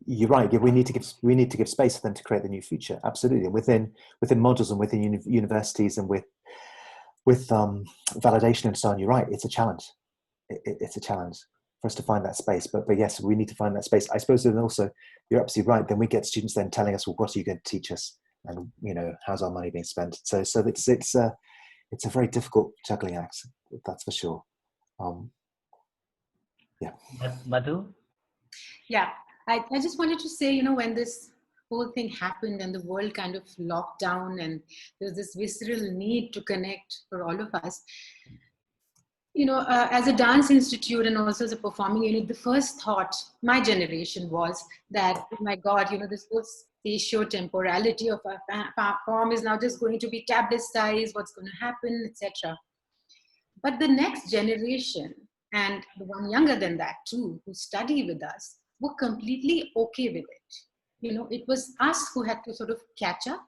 you're right. We need to give space for them to create the new future. Absolutely, within modules and within universities and with validation and so on. You're right. It's a challenge. It's a challenge for us to find that space. But yes, we need to find that space. I suppose. And also, you're absolutely right. Then we get students then telling us, well, what are you going to teach us? And how's our money being spent? So it's a very difficult juggling act. That's for sure. Yeah. Madhu? Yeah. I just wanted to say, when this whole thing happened and the world kind of locked down and there was this visceral need to connect for all of us, as a dance institute and also as a performing unit, the first thought, my generation was that, oh my God, this whole spatio-temporality of our form is now just going to be tablet size, what's going to happen, etc. But the next generation, and the one younger than that too, who study with us, were completely okay with it. It was us who had to sort of catch up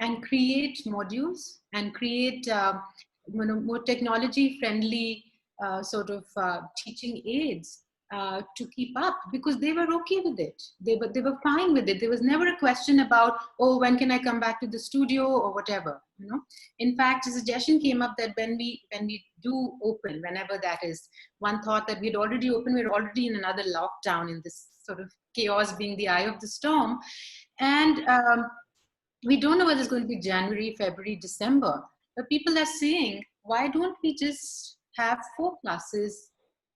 and create modules and create more technology-friendly sort of teaching aids to keep up, because they were okay with it. They were fine with it. There was never a question about, oh, when can I come back to the studio or whatever. In fact, a suggestion came up that when we do open, whenever that is, one thought that we'd already opened, we're already in another lockdown, in this sort of chaos being the eye of the storm, and we don't know whether it's going to be January, February, December. But people are saying, why don't we just have 4 classes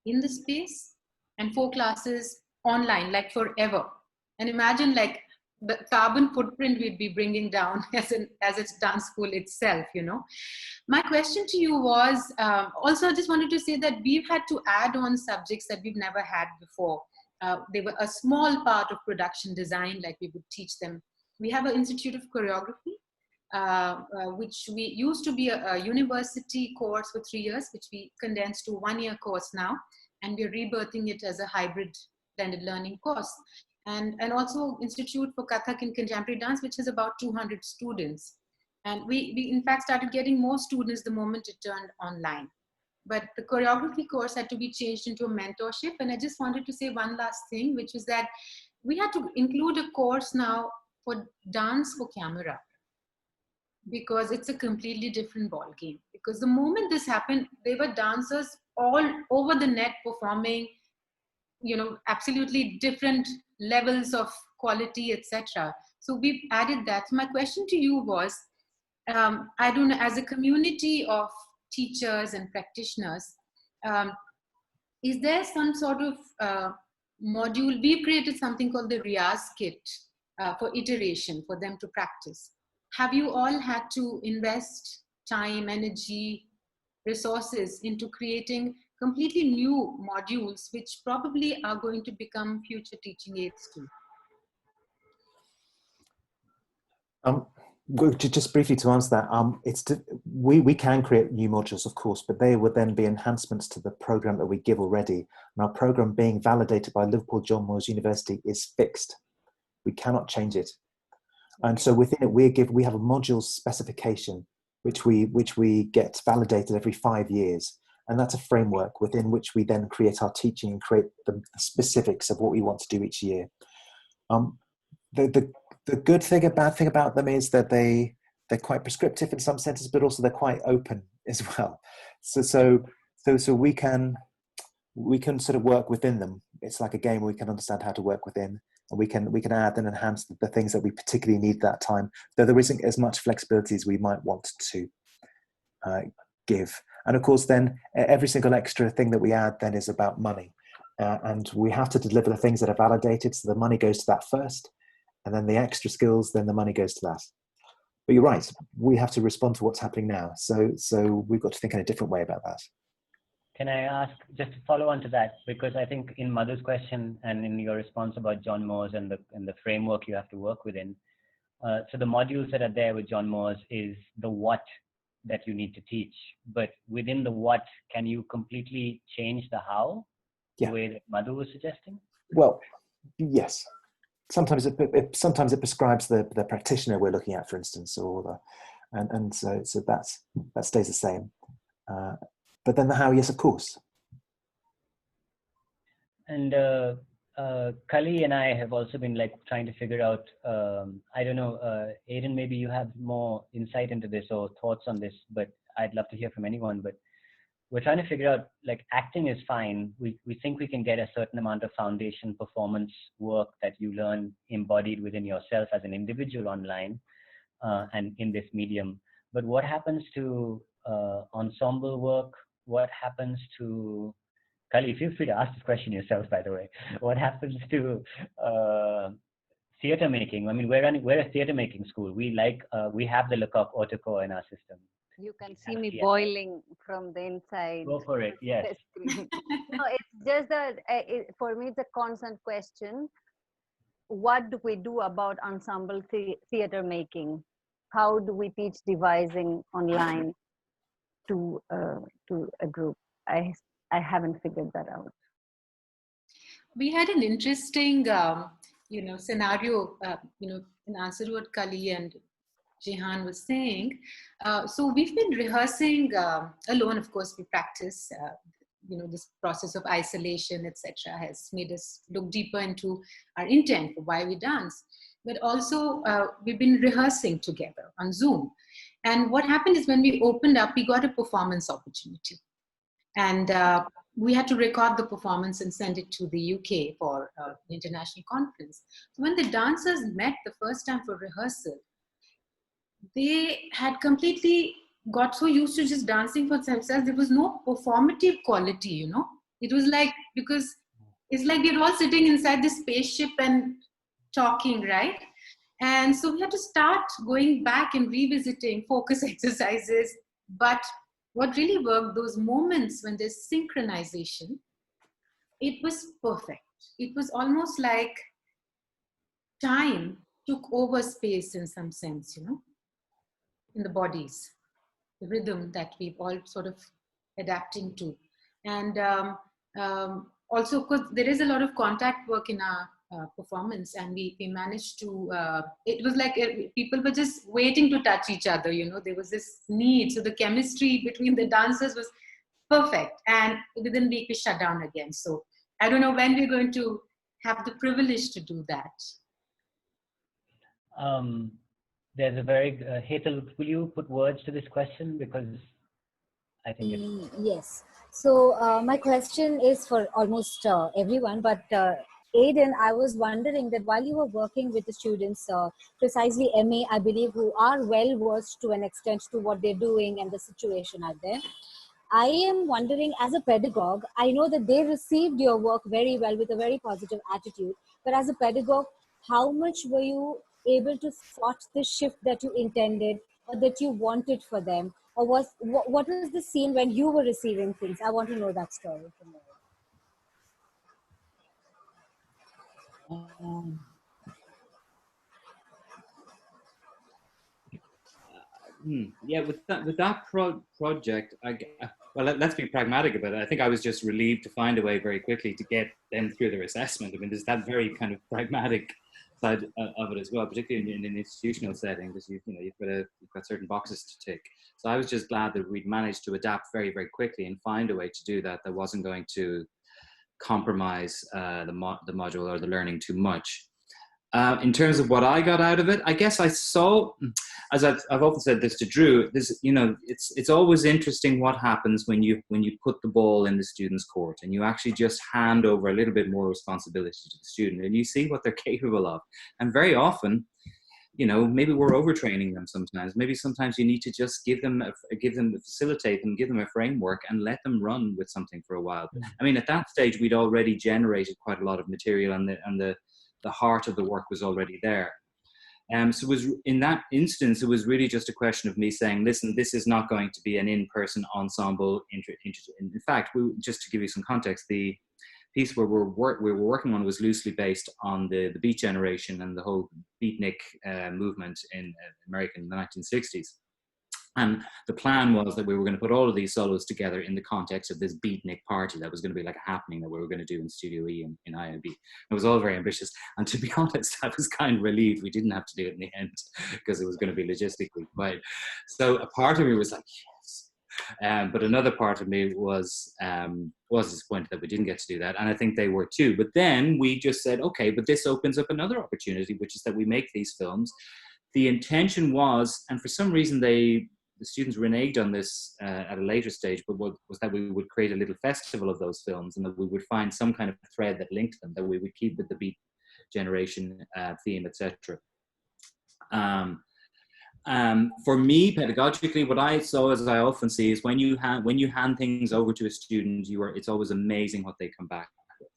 in the space and 4 classes online, like forever? And imagine like the carbon footprint we'd be bringing down as its dance school itself, My question to you was, also I just wanted to say that we've had to add on subjects that we've never had before. they were a small part of production design, like we would teach them. We have an Institute of Choreography, which we used to be a university course for 3 years, which we condensed to 1-year course now, and we're rebirthing it as a hybrid blended learning course. And also Institute for Kathak and Contemporary Dance, which has about 200 students. And we in fact started getting more students the moment it turned online. But the choreography course had to be changed into a mentorship. And I just wanted to say one last thing, which is that we had to include a course now for dance for camera, because it's a completely different ball game. Because the moment this happened, there were dancers all over the net performing, you know, absolutely different levels of quality, etc. So we've added that. So my question to you was, I don't know, as a community of teachers and practitioners, is there some sort of module? We've created something called the Riyaz Kit for iteration, for them to practice. Have you all had to invest time, energy, resources into creating completely new modules, which probably are going to become future teaching aids too? Just briefly to answer that, we can create new modules, of course, but they would then be enhancements to the program that we give already. And our program, being validated by Liverpool John Moores University, is fixed. We cannot change it. And so within it, we have a module specification, which we get validated every 5 years. And that's a framework within which we then create our teaching and create the specifics of what we want to do each year. The good thing, bad thing about them is that they're quite prescriptive in some senses, but also they're quite open as well. So we can sort of work within them. It's like a game where we can understand how to work within, and we can add and enhance the things that we particularly need that time, though there isn't as much flexibility as we might want to give. And of course, then every single extra thing that we add then is about money, and we have to deliver the things that are validated. So the money goes to that first. And then the extra skills, then the money goes to that. But you're right, we have to respond to what's happening now. So we've got to think in a different way about that. Can I ask, just to follow on to that, because I think in Madhu's question and in your response about John Moores and the framework you have to work within, so the modules that are there with John Moores is the what that you need to teach. But within the what, can you completely change the how, the way that Madhu was suggesting? Well, yes. Sometimes it prescribes the practitioner we're looking at, for instance, or and so that stays the same. But then the how, yes, of course. And Kali and I have also been like trying to figure out. I don't know, Aiden, maybe you have more insight into this or thoughts on this, but I'd love to hear from anyone. But we're trying to figure out, like, acting is fine. We think we can get a certain amount of foundation performance work that you learn embodied within yourself as an individual online and in this medium. But what happens to ensemble work? What happens to, Kali, feel free to ask this question yourself, by the way. What happens to theater making? I mean, we're a theater making school. We have the Lecoq haute œuvre in our system. You can see me boiling from the inside. Go for it, yes. No, it's just that for me, it's a constant question. What do we do about ensemble theater making? How do we teach devising online to a group? I haven't figured that out. We had an interesting, scenario, in answer to what Kali and Jehan was saying. So we've been rehearsing alone. Of course, we practice. This process of isolation, etc., has made us look deeper into our intent for why we dance. But also, we've been rehearsing together on Zoom. And what happened is, when we opened up, we got a performance opportunity, and we had to record the performance and send it to the UK for an international conference. So when the dancers met the first time for rehearsal, they had completely got so used to just dancing for themselves. There was no performative quality, It was like, because it's like we're all sitting inside this spaceship and talking, right? And so we had to start going back and revisiting focus exercises. But what really worked, those moments when there's synchronization, it was perfect. it was almost like time took over space in some sense, you know, in the bodies, the rhythm that we've all sort of adapting to. And also, because there is a lot of contact work in our performance, and we managed to, it was like people were just waiting to touch each other, you know, there was this need. So the chemistry between the dancers was perfect. And within a week, we shut down again. So I don't know when we're going to have the privilege to do that. There's a very, Hetal, will you put words to this question? Because I think it's... Yes. So my question is for almost everyone, but Aidan, I was wondering that while you were working with the students, precisely MA, I believe, who are well versed to an extent to what they're doing and the situation out there, I am wondering, as a pedagogue, I know that they received your work very well with a very positive attitude, but as a pedagogue, how much were you able to spot the shift that you intended or that you wanted for them? Or what was the scene when you were receiving things? I want to know that story from you. Yeah, with that project, well, let's be pragmatic about it. I think I was just relieved to find a way very quickly to get them through their assessment. I mean, there's that very kind of pragmatic side of it as well, particularly in an institutional setting, because you've got certain boxes to tick. So I was just glad that we'd managed to adapt very, very quickly and find a way to do that wasn't going to compromise the module or the learning too much. In terms of what I got out of it, I guess I saw, as I've often said this to Drew, it's always interesting what happens when you put the ball in the student's court and you actually just hand over a little bit more responsibility to the student and you see what they're capable of. And very often, you know, maybe we're overtraining them sometimes. Maybe sometimes you need to just facilitate them, give them a framework and let them run with something for a while. I mean, at that stage, we'd already generated quite a lot of material and the heart of the work was already there. So it was, in that instance, it was really just a question of me saying, listen, this is not going to be an in-person ensemble. In fact, just to give you some context, the piece where we were working on was loosely based on the Beat Generation and the whole beatnik movement in America in the 1960s. And the plan was that we were going to put all of these solos together in the context of this beatnik party that was going to be like a happening that we were going to do in Studio E in IIB. It was all very ambitious. And to be honest, I was kind of relieved we didn't have to do it in the end because it was going to be logistically quite. So a part of me was like, yes. But another part of me was disappointed that we didn't get to do that. And I think they were too. But then we just said, okay, but this opens up another opportunity, which is that we make these films. The intention was, and for some reason the students reneged on this at a later stage, but was that we would create a little festival of those films and that we would find some kind of thread that linked them, that we would keep with the Beat Generation theme, etc. For me, pedagogically, what I saw, as I often see, is when you hand things over to a student, it's always amazing what they come back with.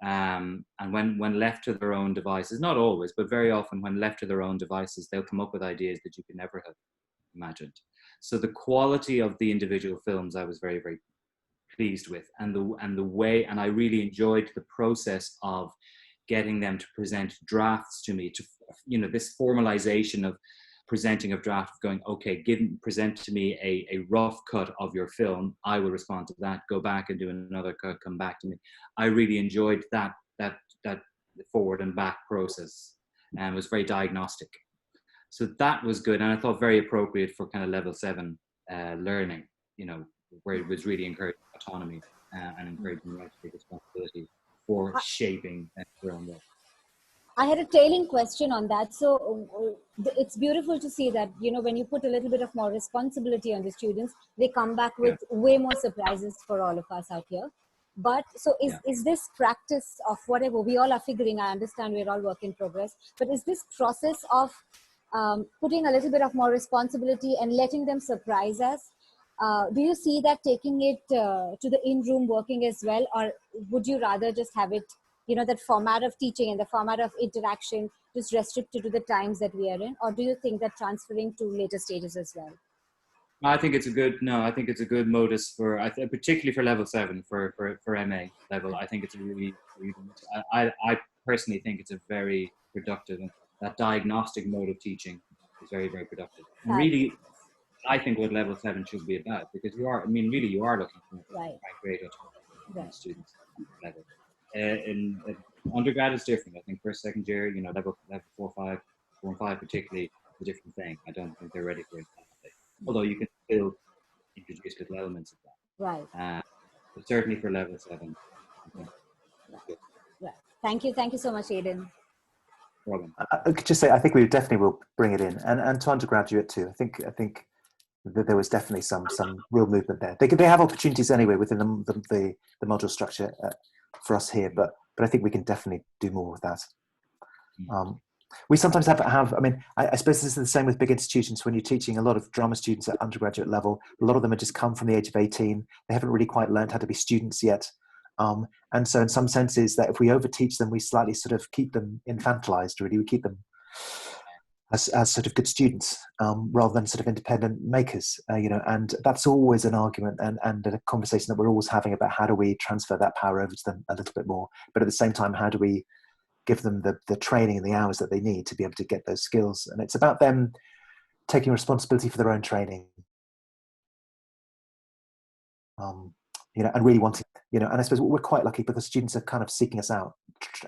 And when left to their own devices, not always, but very often when left to their own devices, they'll come up with ideas that you could never have imagined. So the quality of the individual films I was very, very pleased with, and the way, and I really enjoyed the process of getting them to present drafts to me, to, you know, this formalization of presenting of draft, going, okay, present to me a rough cut of your film, I will respond to that, go back and do another cut, come back to me. I really enjoyed that forward and back process, and it was very diagnostic. So that was good, and I thought very appropriate for kind of level 7 learning, you know, where it was really encouraging autonomy and encouraging the right to take responsibility for shaping their own work. I had a tailing question on that. So it's beautiful to see that, you know, when you put a little bit of more responsibility on the students, they come back with way more surprises for all of us out here. But so is this practice of whatever we all are figuring, I understand we're all work in progress, but is this process of putting a little bit of more responsibility and letting them surprise us, do you see that taking it to the in-room working as well, or would you rather just have it, you know, that format of teaching and the format of interaction just restricted to the times that we are in, or do you think that transferring to later stages as well? I think it's a good, no, I think it's a good modus for, particularly for level 7, for MA level. I think it's a really, really I personally think it's a very productive, and that diagnostic mode of teaching is very, very productive. And really, I think what level 7 should be about, because you are, I mean, really you are looking for Right. grade Right. students level. In undergrad is different. I think first, second year, you know, level 4, 5, 4 and 5 particularly, is a different thing. I don't think they're ready for it. Although you can still introduce little elements of that. Right. But certainly for level 7, I think. Right. Thank you so much, Aidan. Problem. I could just say I think we definitely will bring it in, and to undergraduate too. I think that there was definitely some real movement there. They have opportunities anyway within the module structure for us here, but I think we can definitely do more with that. We sometimes have. I mean, I suppose this is the same with big institutions. When you're teaching a lot of drama students at undergraduate level, a lot of them have just come from the age of 18. They haven't really quite learned how to be students yet. And so in some senses that if we overteach them, we slightly sort of keep them infantilized, really. We keep them as sort of good students rather than sort of independent makers, you know, and that's always an argument and a conversation that we're always having about how do we transfer that power over to them a little bit more. But at the same time, how do we give them the training and the hours that they need to be able to get those skills? And it's about them taking responsibility for their own training. You know, and really wanting, you know, and I suppose we're quite lucky because students are kind of seeking us out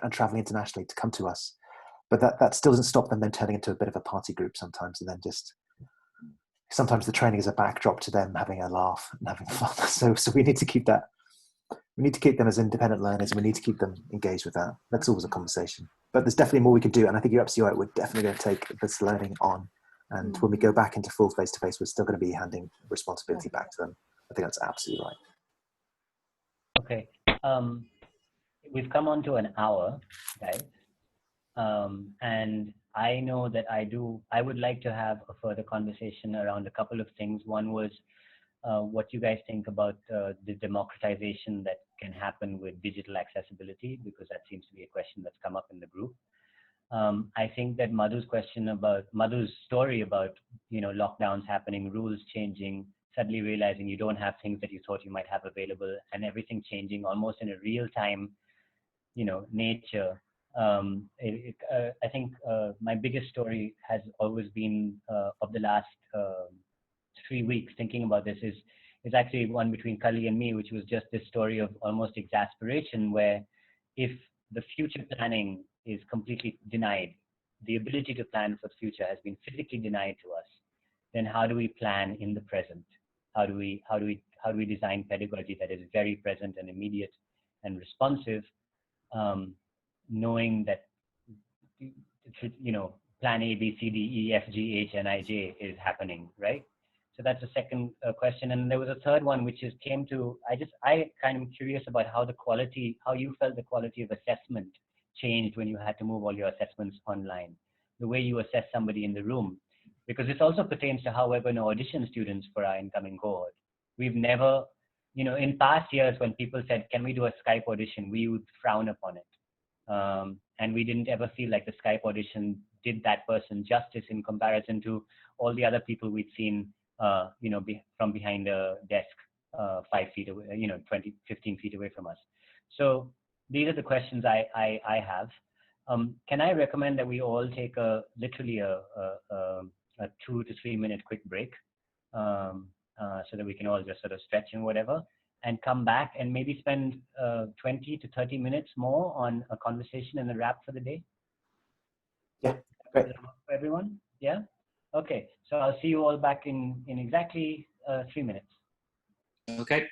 and traveling internationally to come to us. But that still doesn't stop them then turning into a bit of a party group sometimes, and then just sometimes the training is a backdrop to them having a laugh and having fun. So we need to keep that. We need to keep them as independent learners, and we need to keep them engaged with that. That's always a conversation. But there's definitely more we can do, and I think you're absolutely right. We're definitely going to take this learning on, and when we go back into full face-to-face, we're still going to be handing responsibility back to them. I think that's absolutely right. Okay, we've come on to an hour, guys, and I know that I would like to have a further conversation around a couple of things. One was what you guys think about the democratization that can happen with digital accessibility, because that seems to be a question that's come up in the group. I think that Madhu's story about, you know, lockdowns happening, rules changing, suddenly realizing you don't have things that you thought you might have available, and everything changing almost in a real time, you know, nature. I think my biggest story has always been of the last 3 weeks thinking about this is actually one between Kali and me, which was just this story of almost exasperation, where if the future planning is completely denied, the ability to plan for the future has been physically denied to us, then how do we plan in the present? How do we design pedagogy that is very present and immediate and responsive, knowing that, you know, plan A, B, C, D, E, F, G, H, and I, J is happening, right? So that's the second question. And there was a third one, which is I kind of curious about how you felt the quality of assessment changed when you had to move all your assessments online, the way you assess somebody in the room, because this also pertains to how we're going to audition students for our incoming cohort. We've never, you know, in past years when people said, can we do a Skype audition, we would frown upon it. And we didn't ever feel like the Skype audition did that person justice in comparison to all the other people we'd seen, you know, from behind a desk 5 feet away, you know, 15 feet away from us. So these are the questions I have. Can I recommend that we all take literally a 2 to 3 minute quick break, so that we can all just sort of stretch and whatever, and come back and maybe spend 20 to 30 minutes more on a conversation and a wrap for the day? Yeah, great. For everyone? Yeah? Okay, so I'll see you all back in exactly 3 minutes. Okay.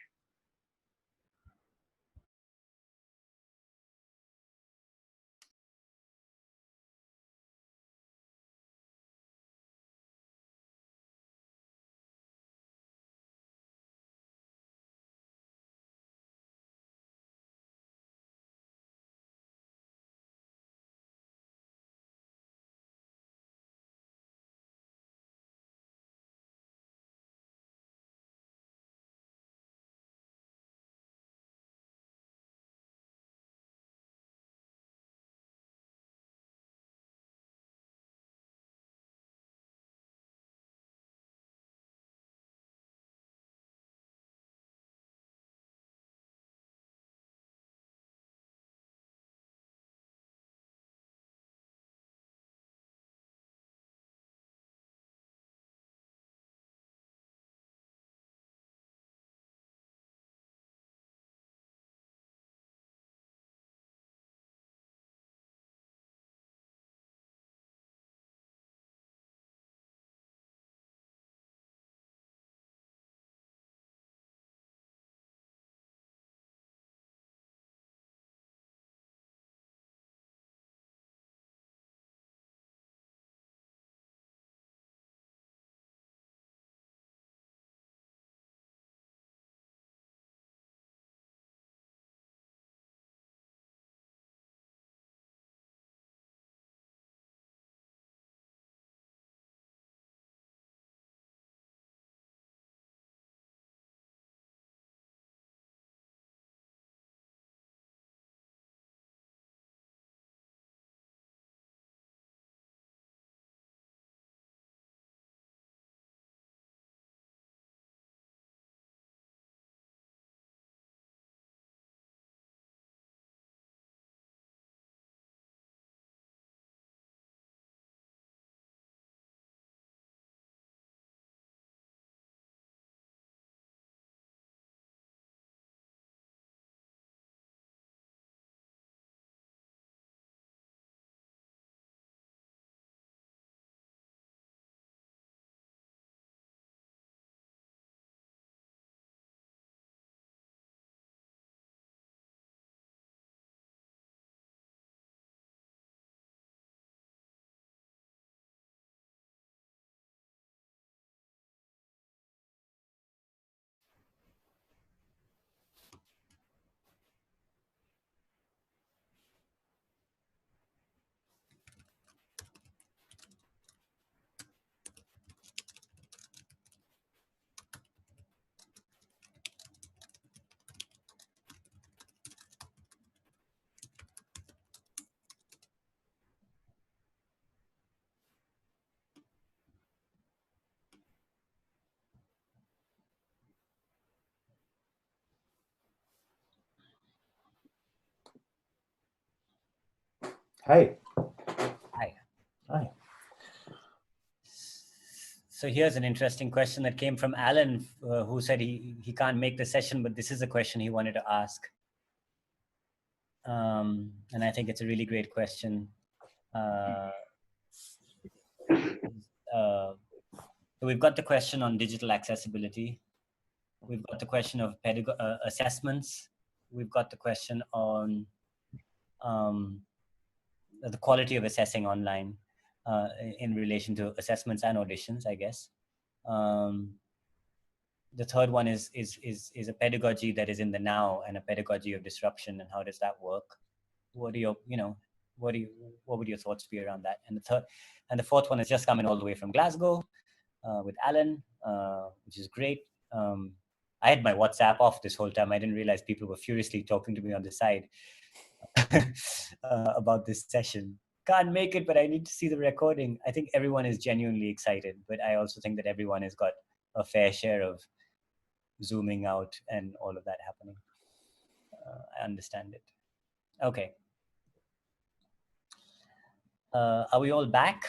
Hey. Hi. Hi. So here's an interesting question that came from Alan, who said he can't make the session, but this is a question he wanted to ask. And I think it's a really great question. So we've got the question on digital accessibility. We've got the question of assessments. We've got the question on the quality of assessing online in relation to assessments and auditions, I guess. The third one is a pedagogy that is in the now and a pedagogy of disruption, and how does that work? What are your, what would your thoughts be around that? And the fourth one is just coming all the way from Glasgow with Alan, which is great. I had my WhatsApp off this whole time. I didn't realize people were furiously talking to me on the side about this session. Can't make it, but I need to see the recording. I think everyone is genuinely excited, but I also think that everyone has got a fair share of zooming out and all of that happening. I understand it. Okay. Are we all back?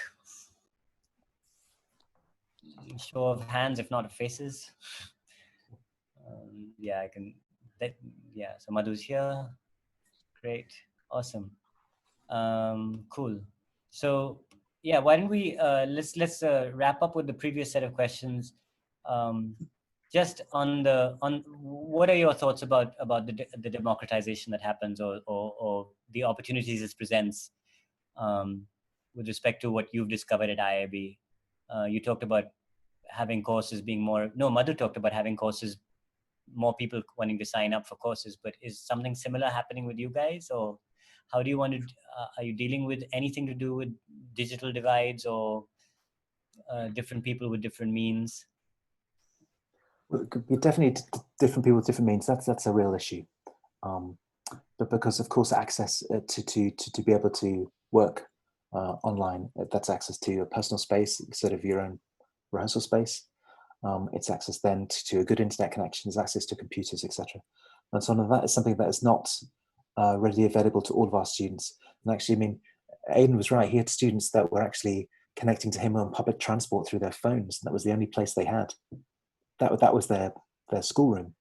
Show of hands, if not of faces. Yeah, I can. Yeah, so Madhu's here. Great, awesome, cool. So yeah, why don't we let's wrap up with the previous set of questions. Just on what are your thoughts about the democratization that happens, or the opportunities it presents with respect to what you've discovered at IIB? You talked about having courses being more. No, Madhu talked about having courses, more people wanting to sign up for courses. But is something similar happening with you guys, or how do you want to? Are you dealing with anything to do with digital divides or different people with different means? Well, definitely different people with different means. That's a real issue. But because of course access to be able to work online, that's access to a personal space instead of your own rehearsal space. It's access then to a good internet connection, it's access to computers, etc. And so that is something that is not readily available to all of our students. And actually, I mean, Aidan was right. He had students that were actually connecting to him on public transport through their phones. That was the only place they had. That was their schoolroom.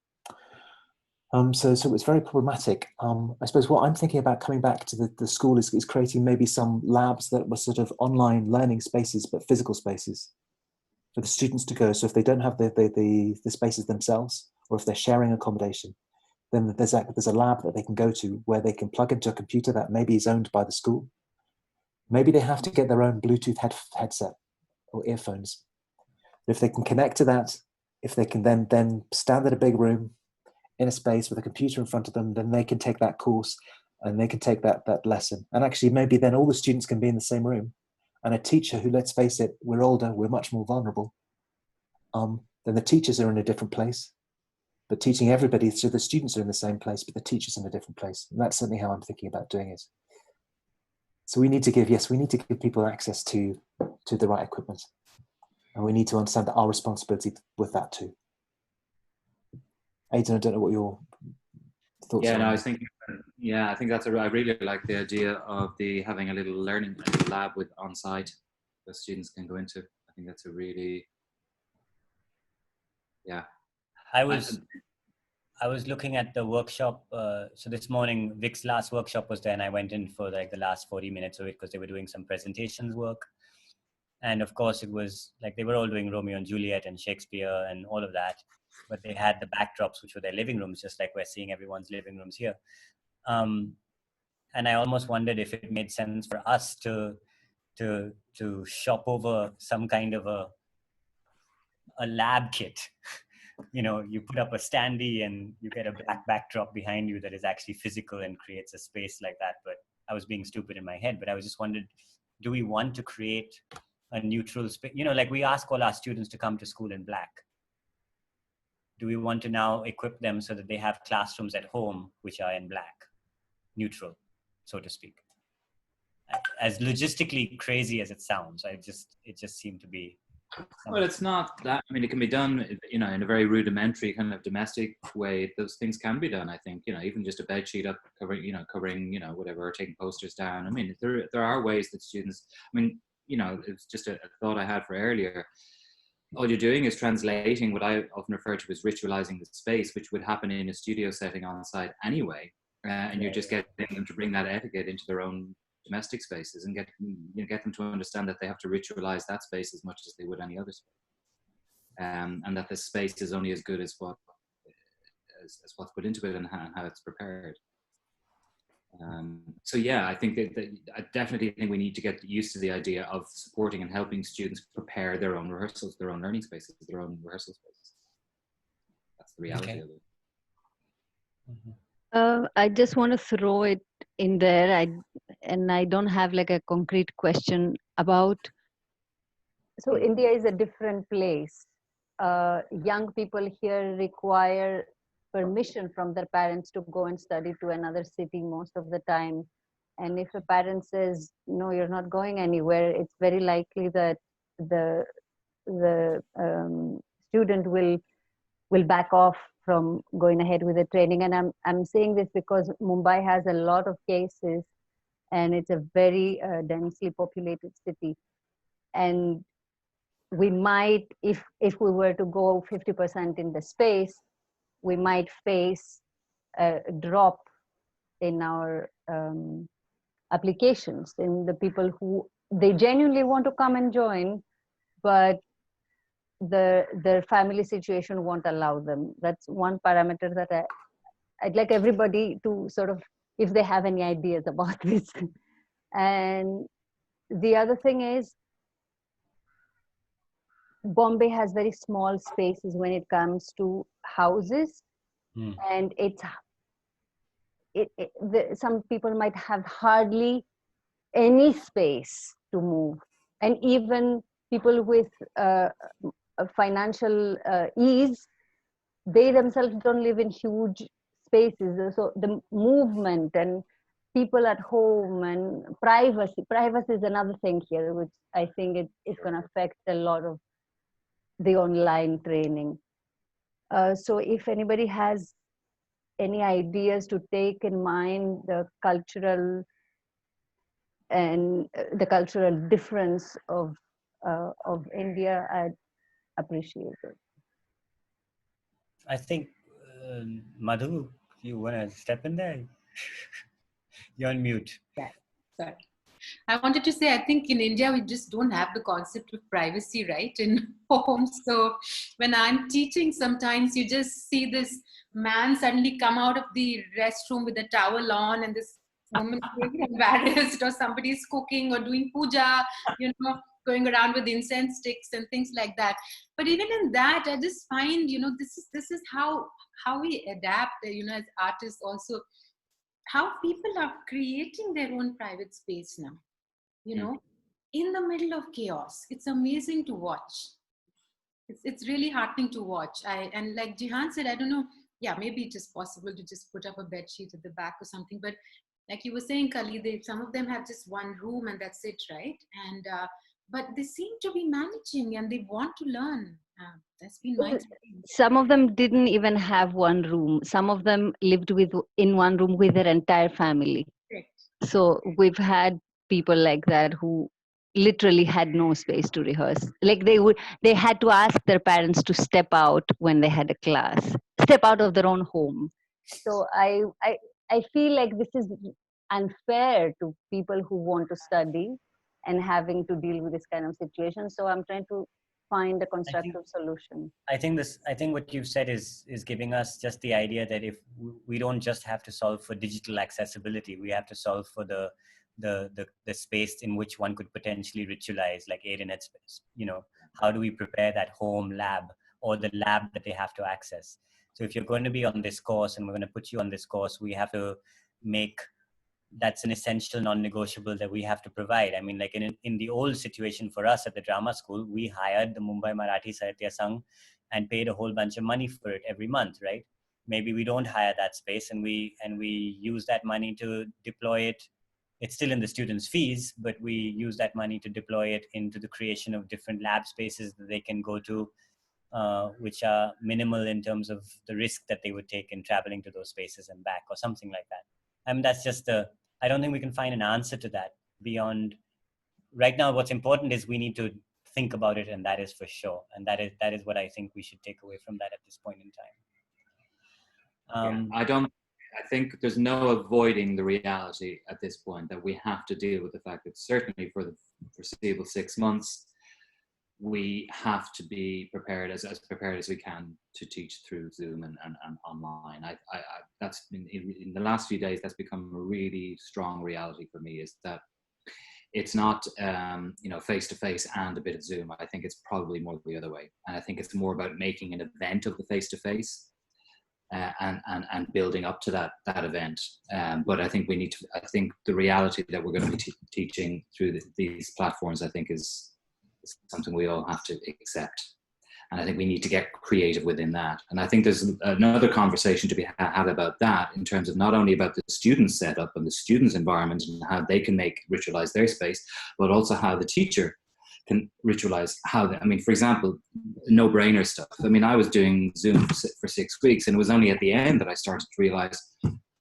So it was very problematic. I suppose what I'm thinking about coming back to the school is creating maybe some labs that were sort of online learning spaces, but physical spaces for the students to go. So if they don't have the spaces themselves, or if they're sharing accommodation, then there's a lab that they can go to where they can plug into a computer that maybe is owned by the school. Maybe they have to get their own Bluetooth headset or earphones. But if they can connect to that, if they can then stand in a big room in a space with a computer in front of them, then they can take that course and they can take that lesson. And actually maybe then all the students can be in the same room. And a teacher who, let's face it, we're older, we're much more vulnerable. Then the teachers are in a different place. But teaching everybody, so the students are in the same place, but the teachers in a different place. And that's certainly how I'm thinking about doing it. So we need to give people access to the right equipment. And we need to understand our responsibility with that too. Aidan, I don't know what your thoughts are. Yeah, no, I was thinking, yeah, I think I really like the idea of having a little learning lab with on-site that students can go into. I think that's a really, yeah. I was looking at the workshop. So this morning, Vic's last workshop was there, and I went in for like the last 40 minutes of it because they were doing some presentations work. And of course, it was like they were all doing Romeo and Juliet and Shakespeare and all of that. But they had the backdrops, which were their living rooms, just like we're seeing everyone's living rooms here. And I almost wondered if it made sense for us to shop over some kind of a lab kit. You put up a standee and you get a black backdrop behind you that is actually physical and creates a space like that. But I was being stupid in my head, but I was just wondered, do we want to create a neutral space? Like we ask all our students to come to school in black. Do we want to now equip them so that they have classrooms at home which are in black, neutral, so to speak? As logistically crazy as it sounds, it just seemed to be Well, it's not that. I mean, it can be done, in a very rudimentary kind of domestic way. Those things can be done. I think, even just a bed sheet up, covering, whatever, or taking posters down. I mean, there are ways that students. I mean, it's just a thought I had for earlier. All you're doing is translating what I often refer to as ritualizing the space, which would happen in a studio setting on site anyway, and you're just getting them to bring that etiquette into their own domestic spaces and get them to understand that they have to ritualize that space as much as they would any other space, and that the space is only as good as what's put into it and how it's prepared. So yeah, I think that I definitely think we need to get used to the idea of supporting and helping students prepare their own rehearsals, their own learning spaces, their own rehearsal spaces. That's the reality of it. I just want to throw it in there. I don't have like a concrete question about. So India is a different place. Young people here require permission from their parents to go and study to another city most of the time. And if a parent says, no, you're not going anywhere, it's very likely that the student will back off from going ahead with the training. And I'm saying this because Mumbai has a lot of cases and it's a very densely populated city. And we might, if we were to go 50% in the space, we might face a drop in our applications, in the people who they genuinely want to come and join, but their family situation won't allow them. That's one parameter that I'd like everybody to sort of, if they have any ideas about this. And the other thing is, Bombay has very small spaces when it comes to houses, and some people might have hardly any space to move, and even people with financial ease, they themselves don't live in huge spaces. So the movement and people at home and privacy is another thing here, which I think it's going to affect a lot of the online training. So if anybody has any ideas to take in mind the cultural difference of India, I'd appreciate it. I think, Madhu, you want to step in there? You're on mute. Yeah, sorry. I wanted to say, I think in India, we just don't have the concept of privacy, right, in homes. So when I'm teaching, sometimes you just see this man suddenly come out of the restroom with a towel on, and this woman is really embarrassed, or somebody's cooking or doing puja, going around with incense sticks and things like that. But even in that, I just find, this is how we adapt, as artists also, how people are creating their own private space now, in the middle of chaos. It's amazing to watch. It's really heartening to watch. And like Jihan said, I don't know, maybe it is possible to just put up a bed sheet at the back or something, but like you were saying, Kali, some of them have just one room and that's it, right? And but they seem to be managing and they want to learn. That's been my experience. Some of them didn't even have one room. Some of them lived in one room with their entire family. Correct. So we've had people like that who literally had no space to rehearse. Like they had to ask their parents to step out when they had a class, step out of their own home. So I feel like this is unfair to people who want to study and having to deal with this kind of situation. So I'm trying to find a constructive solution. I think what you said is giving us just the idea that if we don't just have to solve for digital accessibility, we have to solve for the space in which one could potentially ritualize, like Aiden had, how do we prepare that home lab or the lab that they have to access? So if you're going to be on this course and we're going to put you on this course, we have to make that's an essential non-negotiable that we have to provide. I mean, like in the old situation for us at the drama school, we hired the Mumbai Marathi Sahitya Sangh and paid a whole bunch of money for it every month, right? Maybe we don't hire that space and we use that money to deploy it it's still in the students' fees, but we use that money to deploy it into the creation of different lab spaces that they can go to, which are minimal in terms of the risk that they would take in traveling to those spaces and back, or something like that. I mean, that's just I don't think we can find an answer to that beyond. Right now, what's important is we need to think about it, and that is for sure. And that is what I think we should take away from that at this point in time. I think there's no avoiding the reality at this point that we have to deal with the fact that certainly for the foreseeable 6 months, we have to be prepared as prepared as we can to teach through Zoom and online. That's been, in the last few days, that's become a really strong reality for me, is that it's not face to face and a bit of Zoom. I think it's probably more the other way, and I think it's more about making an event of the face to face. And building up to that event, but I think I think the reality that we're going to be teaching through these platforms, I think, is something we all have to accept, and I think we need to get creative within that. And I think there's another conversation to be had about that, in terms of not only about the students' setup and the students' environment and how they can ritualize their space, but also how the teacher can ritualize for example, no-brainer stuff. I mean, I was doing Zoom for 6 weeks, and it was only at the end that I started to realize,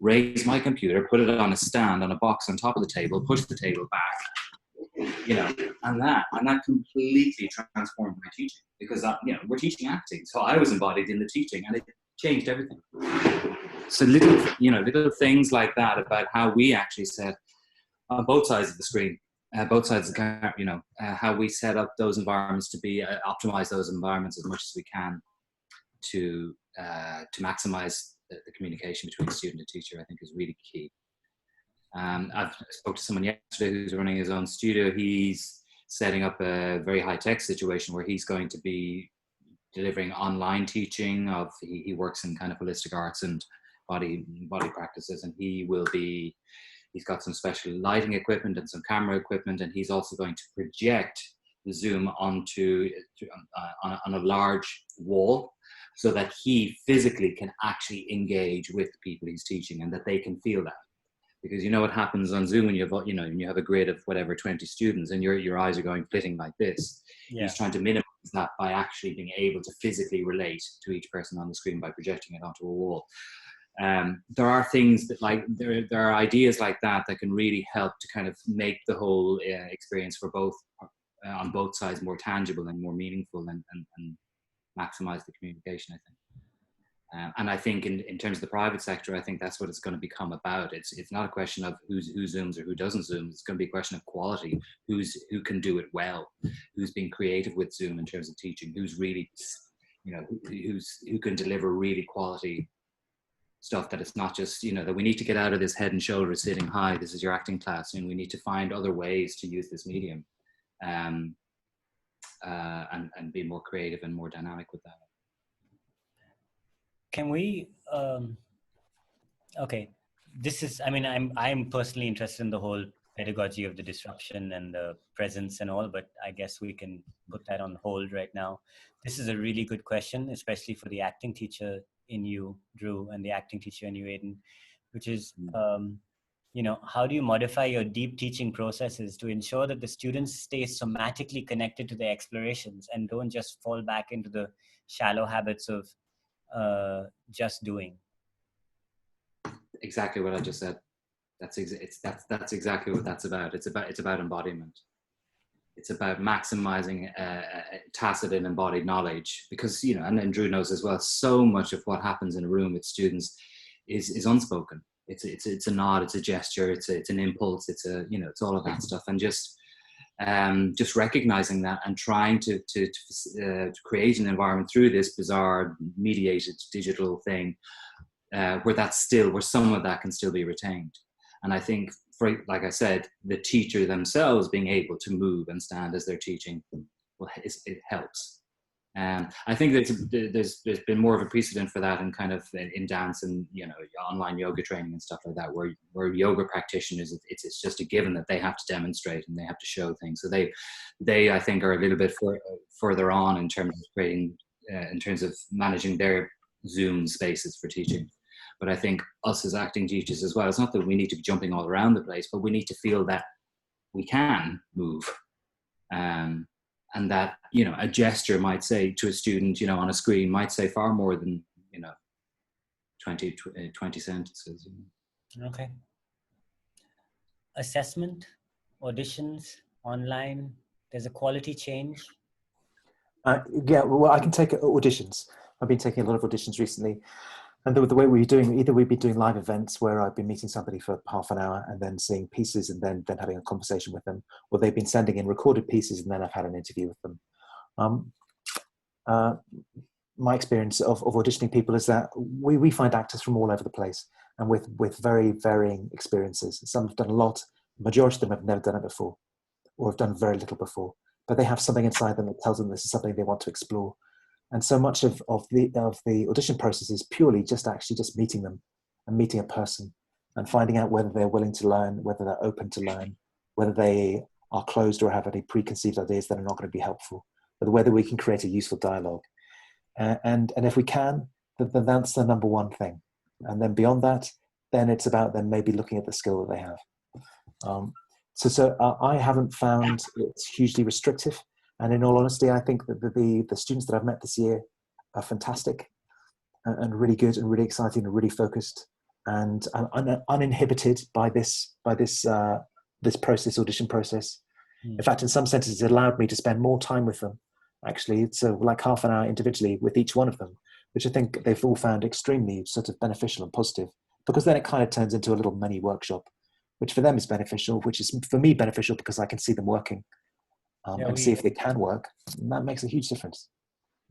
raise my computer, put it on a stand, on a box on top of the table, push the table back, and that completely transformed my teaching, because we're teaching acting, so I was embodied in the teaching, and it changed everything. So little things like that about how we actually said on both sides of the screen, both sides of the camera, how we set up those environments to be optimize those environments as much as we can to maximize the communication between student and teacher, I think, is really key. I've spoke to someone yesterday who's running his own studio. He's setting up a very high-tech situation where he's going to be delivering online teaching of, he works in kind of holistic arts and body practices, and he's got some special lighting equipment and some camera equipment, and he's also going to project the Zoom on a large wall, so that he physically can actually engage with the people he's teaching, and that they can feel that. Because what happens on Zoom when you have a grid of whatever 20 students, and your eyes are going flitting like this. Yeah. He's trying to minimize that by actually being able to physically relate to each person on the screen by projecting it onto a wall. There are things that there are ideas like that can really help to kind of make the whole experience for both on both sides more tangible and more meaningful, and maximize the communication, I think. And I think in terms of the private sector, I think that's what it's going to become about. It's not a question of who Zooms or who doesn't Zoom. It's going to be a question of quality. Who can do it well? Who's being creative with Zoom in terms of teaching? Who's really, who can deliver really quality stuff, that it's not just, that we need to get out of this head and shoulders sitting high, this is your acting class, and we need to find other ways to use this medium, and be more creative and more dynamic with that. Can we, okay, this is, I'm personally interested in the whole pedagogy of the disruption and the presence and all, but I guess we can put that on hold right now. This is a really good question, especially for the acting teacher in you, Drew, and the acting teacher in you, Aiden, which is, how do you modify your deep teaching processes to ensure that the students stay somatically connected to their explorations and don't just fall back into the shallow habits of just doing? Exactly what I just said. That's exactly what that's about. It's about embodiment. It's about maximizing tacit and embodied knowledge, because and then Drew knows as well, so much of what happens in a room with students is unspoken. It's a nod, it's a gesture, it's an impulse, it's all of that stuff, and just recognizing that and trying to create an environment through this bizarre mediated digital thing where some of that can still be retained. And I think, like I said, the teacher themselves being able to move and stand as they're teaching, it helps. I think there's been more of a precedent for that in kind of in dance and online yoga training and stuff like that, where yoga practitioners, it's just a given that they have to demonstrate and they have to show things. So they I think are a little bit further on in terms of creating, in terms of managing their Zoom spaces for teaching. But I think us as acting teachers as well, it's not that we need to be jumping all around the place, but we need to feel that we can move. And that, you know, a gesture might say to a student, you know, on a screen might say far more than, you know, 20 sentences. Okay. Assessment, auditions, online, there's a quality change? Yeah, well, I can take auditions. I've been taking a lot of auditions recently. And the way we're doing, either we've been doing live events where I've been meeting somebody for half an hour and then seeing pieces and then having a conversation with them, or they've been sending in recorded pieces and then I've had an interview with them. My experience of auditioning people is that we find actors from all over the place and with very varying experiences. Some have done a lot, the majority of them have never done it before or have done very little before, but they have something inside them that tells them this is something they want to explore. And so much of the audition process is purely just meeting them and meeting a person and finding out whether they're willing to learn, whether they're open to learn, whether they are closed or have any preconceived ideas that are not going to be helpful, but whether we can create a useful dialogue. And if we can, then that's the number one thing. And then beyond that, then it's about them maybe looking at the skill that they have. So I haven't found it's hugely restrictive. And in all honesty, I think that the students that I've met this year are fantastic and really good and really exciting and really focused and uninhibited by this audition process. In fact, in some senses, it allowed me to spend more time with them. Actually, it's like half an hour individually with each one of them, which I think they've all found extremely sort of beneficial and positive, because then it kind of turns into a little mini workshop, which for them is beneficial, which is for me beneficial because I can see them working and see if they can work. And that makes a huge difference.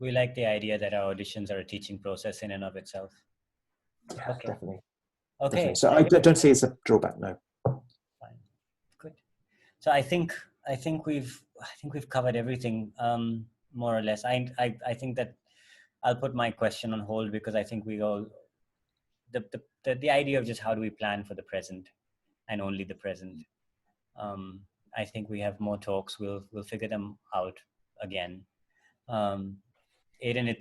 We like the idea that our auditions are a teaching process in and of itself. Yeah, okay. Definitely. Okay. Definitely. So I don't see it as a drawback, no. Fine. Good. So I think we've covered everything, more or less. I think that I'll put my question on hold because I think we all the idea of just how do we plan for the present and only the present. I think we have more talks. We'll figure them out again. Aiden,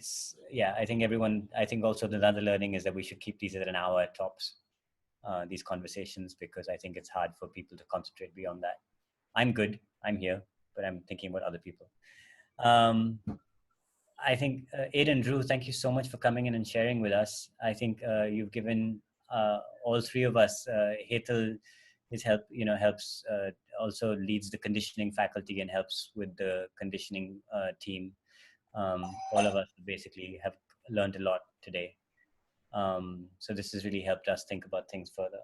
I think also the other learning is that we should keep these at an hour at tops, these conversations, because I think it's hard for people to concentrate beyond that. I'm good, I'm here, but I'm thinking about other people. I think Aiden, Drew, thank you so much for coming in and sharing with us. I think you've given all three of us, Hetal helps also leads the conditioning faculty and helps with the conditioning team. All of us basically have learned a lot today. So this has really helped us think about things further.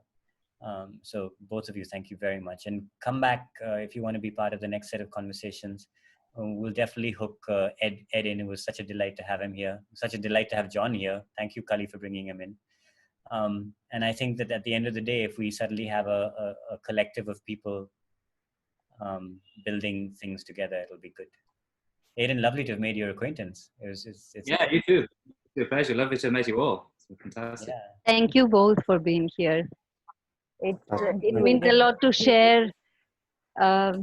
So both of you, thank you very much. And come back if you want to be part of the next set of conversations. We'll definitely hook Ed in. It was such a delight to have him here. Such a delight to have John here. Thank you, Kali, for bringing him in. And I think that at the end of the day, if we suddenly have a collective of people building things together, it'll be good. Aiden, lovely to have made your acquaintance. Yeah, you too. It's a pleasure. Lovely to have met you all. It's fantastic. Yeah. Thank you both for being here. It means a lot to share, not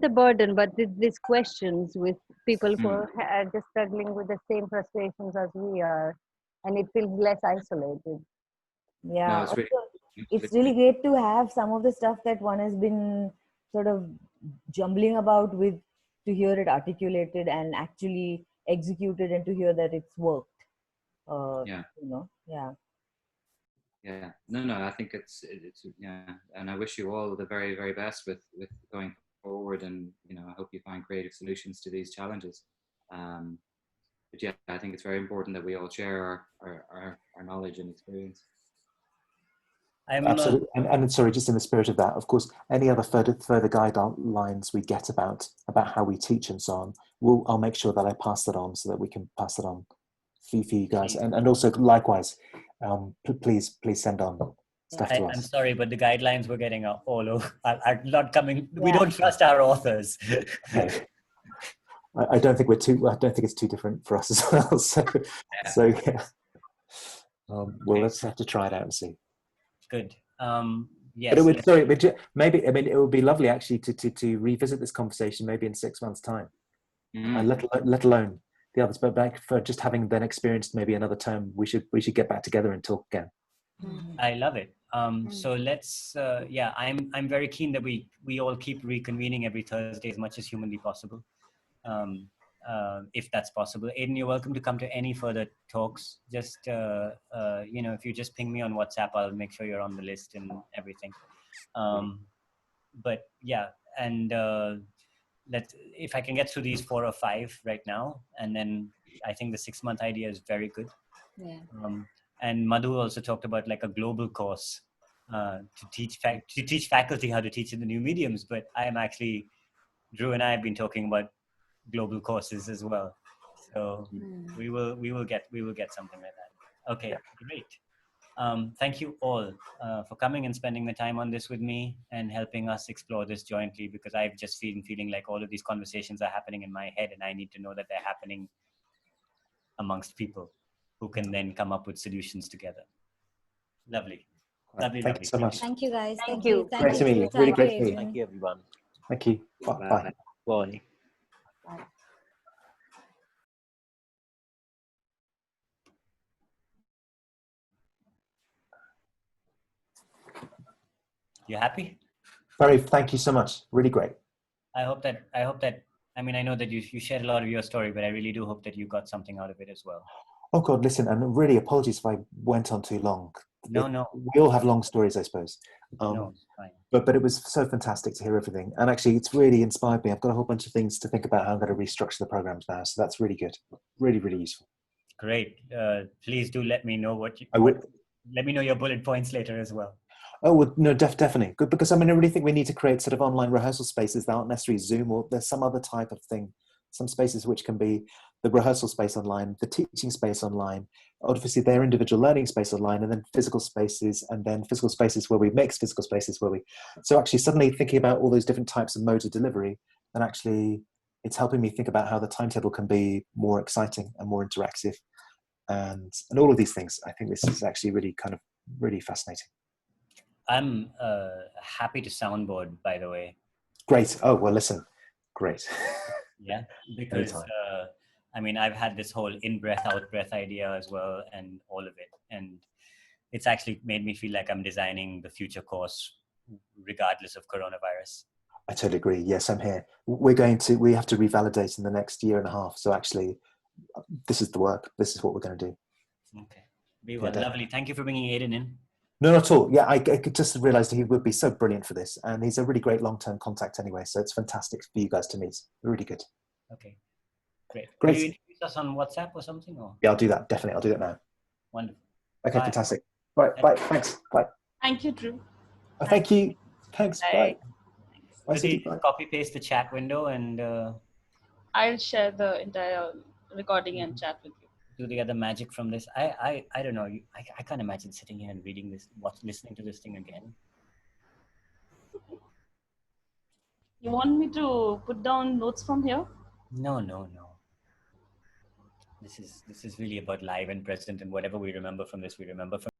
the burden, but these questions with people who are just struggling with the same frustrations as we are, and it feels less isolated. Yeah, No, it's really great to have some of the stuff that one has been sort of jumbling about to hear it articulated and actually executed, and to hear that it's worked. Yeah. Yeah. No, I think it's and I wish you all the very, very best with going forward, and I hope you find creative solutions to these challenges. But yeah, I think it's very important that we all share our knowledge and experience. Absolutely. And sorry, just in the spirit of that, of course, any other further guidelines we get about how we teach and so on, I'll make sure that I pass that on so that we can pass it on for you guys. And also likewise, please send on stuff to us. I'm sorry, but the guidelines we're getting are all over, are not coming. Yeah. We don't trust our authors. Okay. I don't think it's too different for us as well. So yeah. We'll just have to try it out and see. Good. Yes. But maybe it would be lovely actually to revisit this conversation maybe in 6 months' time. Let alone the others, but back for just having then experienced maybe another term, we should get back together and talk again. I love it. So let's, I'm very keen that we all keep reconvening every Thursday as much as humanly possible. If that's possible. Aiden, you're welcome to come to any further talks. Just, if you just ping me on WhatsApp, I'll make sure you're on the list and everything. But yeah, and if I can get through these 4 or 5 right now, and then I think the 6-month idea is very good. Yeah. And Madhu also talked about like a global course to teach faculty how to teach in the new mediums. But Drew and I have been talking about global courses as well. So we will get something like that. Okay, great. Thank you all for coming and spending the time on this with me and helping us explore this jointly, because I've just feeling like all of these conversations are happening in my head, and I need to know that they're happening amongst people who can then come up with solutions together. Lovely. Lovely. Thank you so much. Thank you, guys. Thank you. Great to meet you. Really great to meet you. Thank you, everyone. Thank you. Bye. Bye. You happy? Very. Thank you so much. Really great. I hope that, I mean, I know that you shared a lot of your story, but I really do hope that you got something out of it as well. Oh God, listen, and really apologies if I went on too long. No. We all have long stories, I suppose. No, it's fine. But it was so fantastic to hear everything. And actually, it's really inspired me. I've got a whole bunch of things to think about how I'm going to restructure the programs now. So that's really good. Really, really useful. Great. Please do let me know let me know your bullet points later as well. Oh, well, no, definitely. Good, because I mean, I really think we need to create sort of online rehearsal spaces that aren't necessarily Zoom, or there's some other type of thing. Some spaces which can be the rehearsal space online, the teaching space online, obviously their individual learning space online, and then physical spaces, and then physical spaces where we mix physical spaces where we... So actually suddenly thinking about all those different types of modes of delivery, and actually it's helping me think about how the timetable can be more exciting and more interactive. And all of these things, I think this is actually really fascinating. I'm happy to soundboard, by the way. Great. Oh, well, listen, great. Yeah, because I mean, I've had this whole in-breath, out-breath idea as well, and all of it. And it's actually made me feel like I'm designing the future course regardless of coronavirus. I totally agree. Yes, I'm here. We have to revalidate in the next year and a half. So actually, this is the work. This is what we're going to do. Okay. Be well. Lovely. Thank you for bringing Aiden in. No, not at all. Yeah, I just realized he would be so brilliant for this. And he's a really great long-term contact anyway. So it's fantastic for you guys to meet. Really good. Okay. Great. Great. Will you introduce us on WhatsApp or something? Or? Yeah, I'll do that. Definitely. I'll do that now. Wonderful. Okay, bye. Fantastic. Right, bye. Thanks. Bye. Thank you, Drew. Thank you. Thanks. Bye. Bye. Copy paste the chat window and I'll share the entire recording and chat with you. Do the other magic from this. I don't know. I can't imagine sitting here and reading this, listening to this thing again. You want me to put down notes from here? No. This is really about live and present, and whatever we remember from this, we remember from